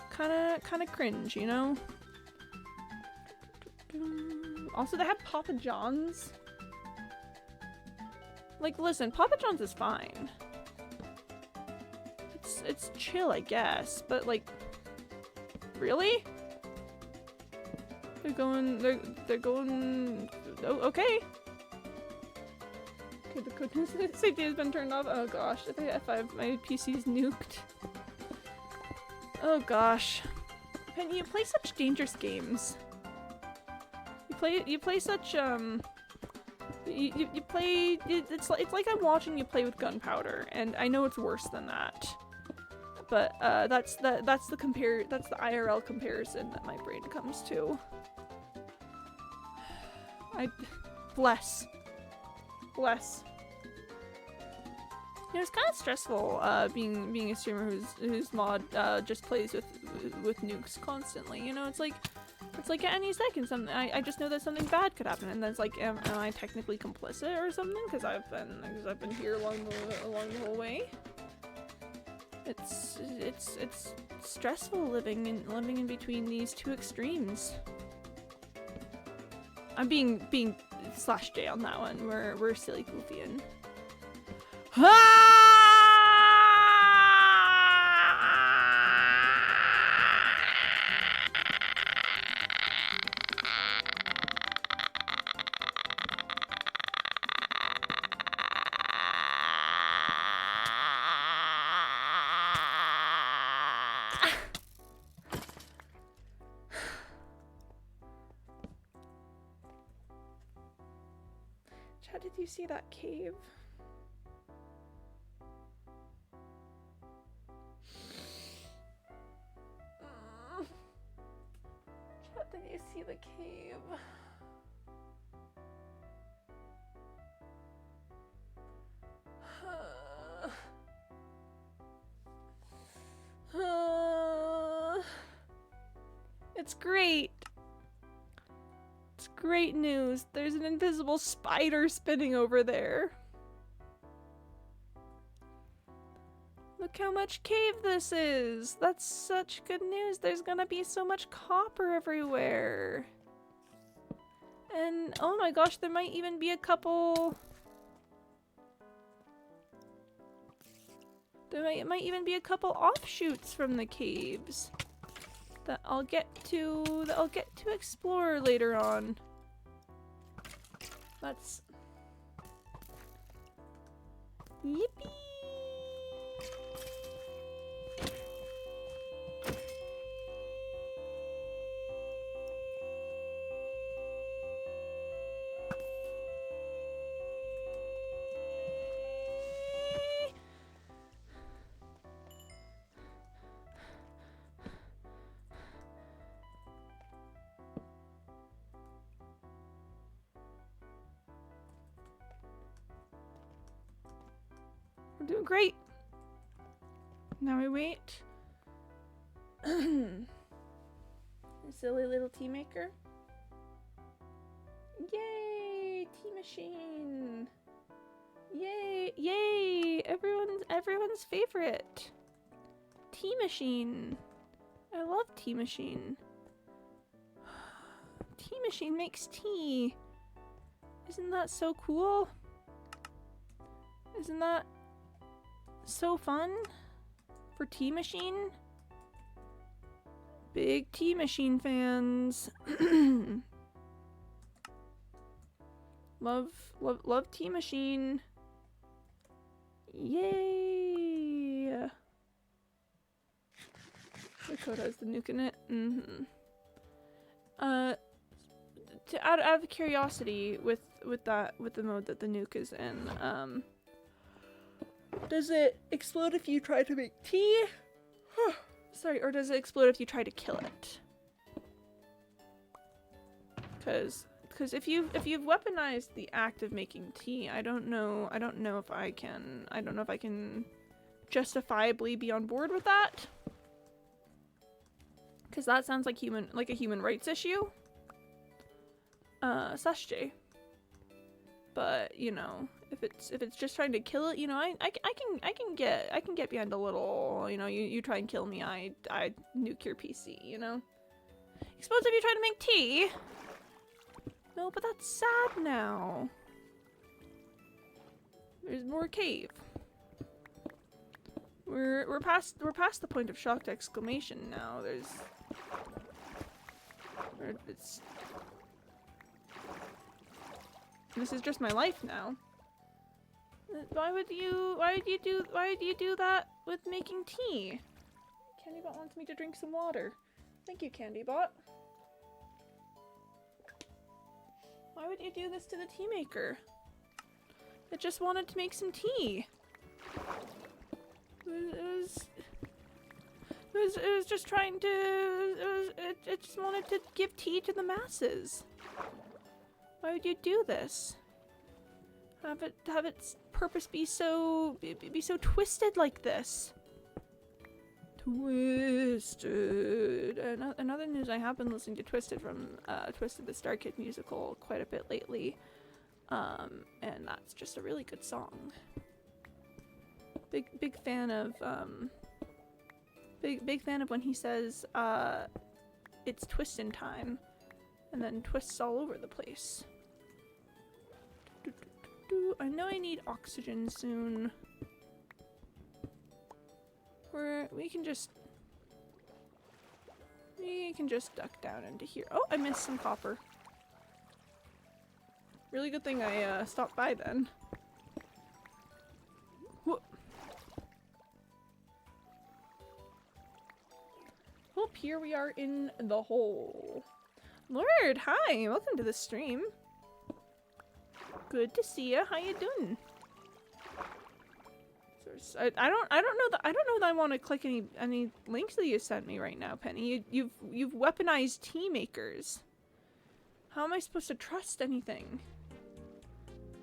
kind of cringe, you know? Also, they have Papa John's. Like, listen, Papa John's is fine. It's chill, I guess, but like, really? They're going, oh, okay. Okay, the code safety has been turned off. Oh gosh, if my PC's nuked. Oh gosh. Penny, you play such dangerous games. You play such you play, it's like I'm watching you play with gunpowder, and I know it's worse than that. But that's the IRL comparison that my brain comes to. Bless. You know, it's kind of stressful being a streamer whose mod just plays with nukes constantly. You know, it's like at any second something I just know that something bad could happen, and then it's like, am I technically complicit or something? Because I've been here along the whole way. It's stressful living in between these two extremes. I'm being /J on that one. We're silly goofian. Chad, did you see that cave? Chad, did you see the cave? It's great. It's great news. There's an invisible spider spinning over there. Look how much cave this is. That's such good news. There's gonna be so much copper everywhere. And oh my gosh, there might even be a couple... There might even be a couple offshoots from the caves that I'll get to explore later on. That's yippee! We're doing great. Now we wait. Silly little tea maker. Yay! Tea machine! Yay! Yay! Everyone's favorite! Tea machine! I love tea machine. Tea machine makes tea! Isn't that so cool? Isn't that so fun? For tea machine? Big tea machine fans. Love tea machine. Yay! The code has the nuke in it. Out of curiosity, with the mode that the nuke is in, does it explode if you try to make tea? Sorry, or does it explode if you try to kill it? Because if you've weaponized the act of making tea, I don't know if I can justifiably be on board with that. Because that sounds like a human rights issue. Sashj. But you know, if it's just trying to kill it, you know, I can get behind a little, you know, you try and kill me, I nuke your PC, you know. Explodes if you try to make tea. No, but that's sad now. There's more cave. We're past the point of shocked exclamation now. This is just my life now. Why would you do that with making tea? Candybot wants me to drink some water. Thank you, Candybot. Why would you do this to the tea maker? It just wanted to make some tea. It was just trying to. It just wanted to give tea to the masses. Why would you do this? Have its purpose be so twisted like this? Twisted. And other news, I have been listening to Twisted from Twisted the Star Kid musical quite a bit lately, and that's just a really good song. Big fan of big fan of when he says it's twistin' time, and then twists all over the place. I know I need oxygen soon. We can just duck down into here. Oh, I missed some copper. Really good thing I stopped by then. Whoop. Whoop, here we are in the hole. Lord, hi, welcome to the stream. Good to see ya. How you doing? I don't know that I want to click any links that you sent me right now, Penny. You've weaponized tea makers. How am I supposed to trust anything?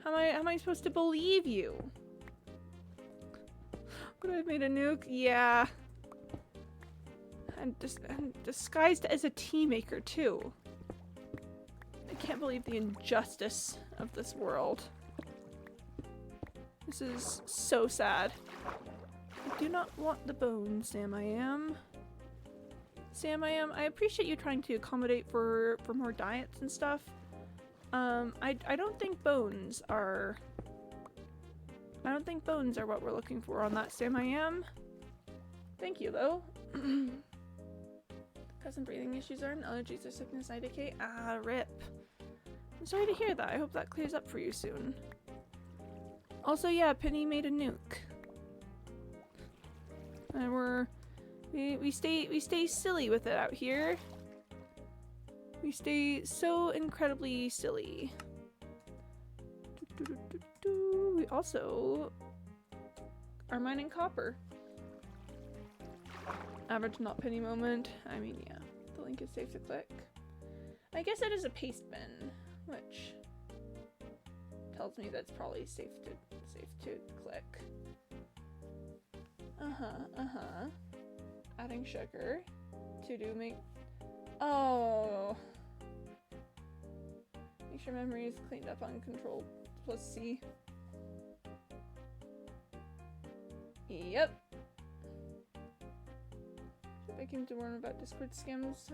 How am I supposed to believe you? Would I have made a nuke? Yeah. And disguised as a tea maker too. I can't believe the injustice of this world. This is so sad. I do not want the bones, Sam I Am. Sam I Am, I appreciate you trying to accommodate for more diets and stuff. I don't think bones are... I don't think bones are what we're looking for on that, Sam I Am. Thank you, though. Got some breathing issues or allergies or sickness, IDK. Ah, rip. I'm sorry to hear that. I hope that clears up for you soon. Also, yeah, Penny made a nuke. And we stay silly with it out here. We stay so incredibly silly. We also are mining copper. Average not penny moment. I mean, yeah, the link is safe to click. I guess it is a paste bin, which tells me that's probably safe to click. Adding sugar to make. Oh, Make sure memory is cleaned up on Control plus C. Yep. I came to warn about Discord scams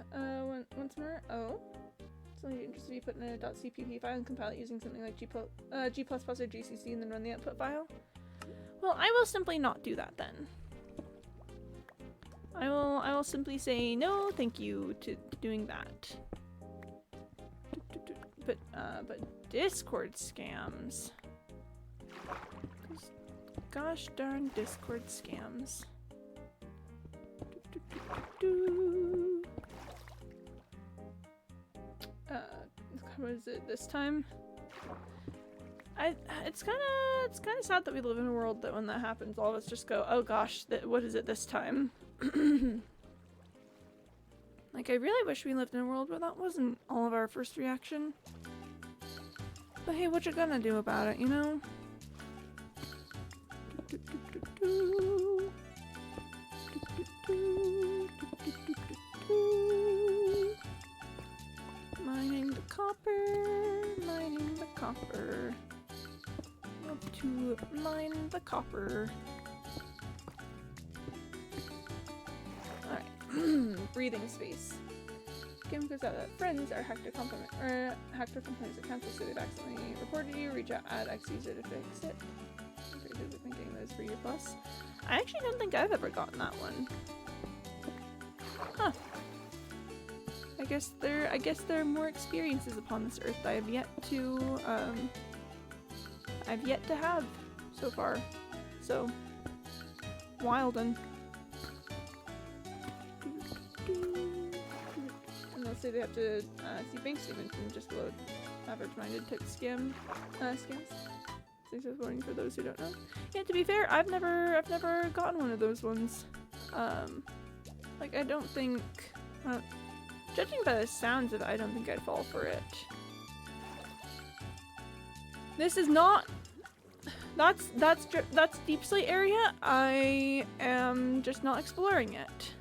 once more. Oh. It's only interested to be put in a .cpp file and compile it using something like G++ or GCC and then run the output file. Well, I will simply not do that then. I will simply say no, thank you to doing that. But Discord scams. Gosh darn Discord scams. What is it this time? It's kind of sad that we live in a world that when that happens, all of us just go, oh gosh, what is it this time? Like, I really wish we lived in a world where that wasn't all of our first reaction. But hey, what you gonna do about it, you know? Mining the copper. Up to mine the copper. Alright. Breathing space. Game goes out that friends are hacked or compromised accounts, so they've accidentally reported you. Reach out, add X user to fix it. Very busy thinking those for your plus. I actually don't think I've ever gotten that one. Huh. I guess there are more experiences upon this earth I have yet to have so far. So Wilden. And they'll say they have to see bank statements and just load average-minded type scams. Success warning for those who don't know. Yeah, to be fair, I've never gotten one of those ones. Like I don't think. Judging by the sounds of it, I don't think I'd fall for it. This is not. That's Deep Slate area. I am just not exploring it.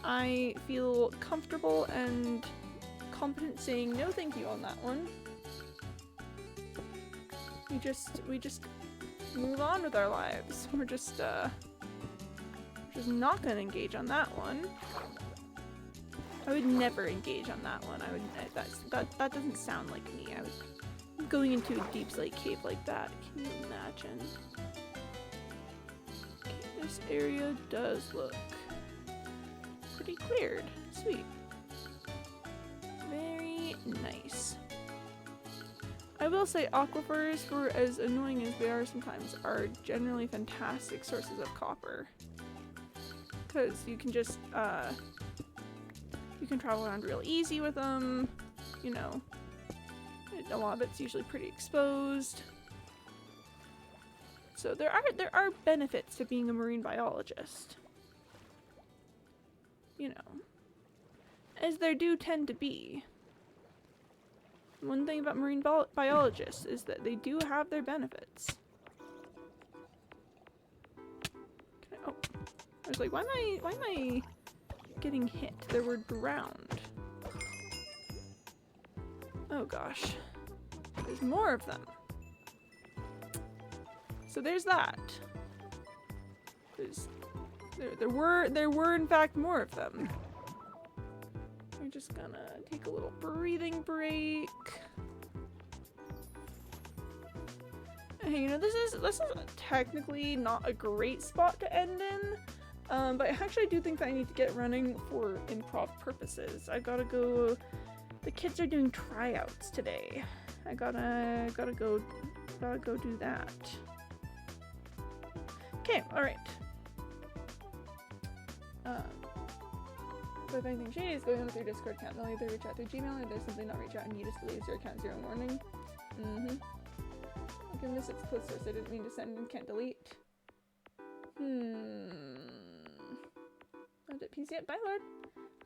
I feel comfortable and competent saying no thank you on that one. We just move on with our lives. We're just not gonna engage on that one. I would never engage on that one. That doesn't sound like me. Going into a Deep Slate cave like that. Can you imagine? Okay, this area does look pretty cleared. Sweet. Very nice. I will say aquifers, for as annoying as they are sometimes, are generally fantastic sources of copper. Because you can just, you can travel around real easy with them, you know. A lot of it's usually pretty exposed. So there are benefits to being a marine biologist. You know. As there do tend to be. One thing about marine biologists is that they do have their benefits. Oh. I was like, why am I getting hit? There were drowned. Oh gosh. There's more of them. So there's that. There were in fact more of them. We're just gonna take a little breathing break. Hey, you know, this is technically not a great spot to end in. But I actually do think that I need to get running for improv purposes. I gotta go. The kids are doing tryouts today. I gotta go do that. Okay, alright. So if anything shady is going on with your Discord account, they'll either reach out through Gmail or there's simply not reach out and you just delete your account 0 warning. Okay, miss it's close source. I didn't mean to send and can't delete. Not at PC yet. Bye, Lord.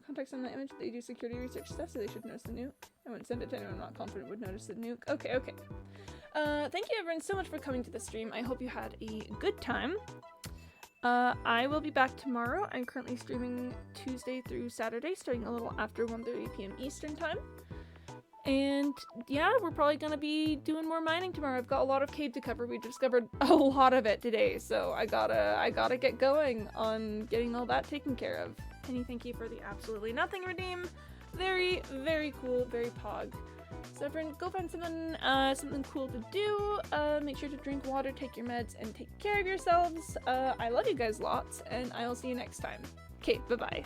Context on the image, they do security research stuff, so they should notice the nuke. I wouldn't send it to anyone I'm not confident would notice the nuke. Okay. Thank you everyone so much for coming to the stream. I hope you had a good time. I will be back tomorrow. I'm currently streaming Tuesday through Saturday, starting a little after 1:30 p.m. Eastern time. And yeah, we're probably gonna be doing more mining tomorrow. I've got a lot of cave to cover. We discovered a lot of it today, so I gotta get going on getting all that taken care of. Penny, thank you for the absolutely nothing redeem. Very, very cool, very pog. So everyone, go find something cool to do. Make sure to drink water, take your meds, and take care of yourselves. I love you guys lots, and I will see you next time. Okay, bye-bye.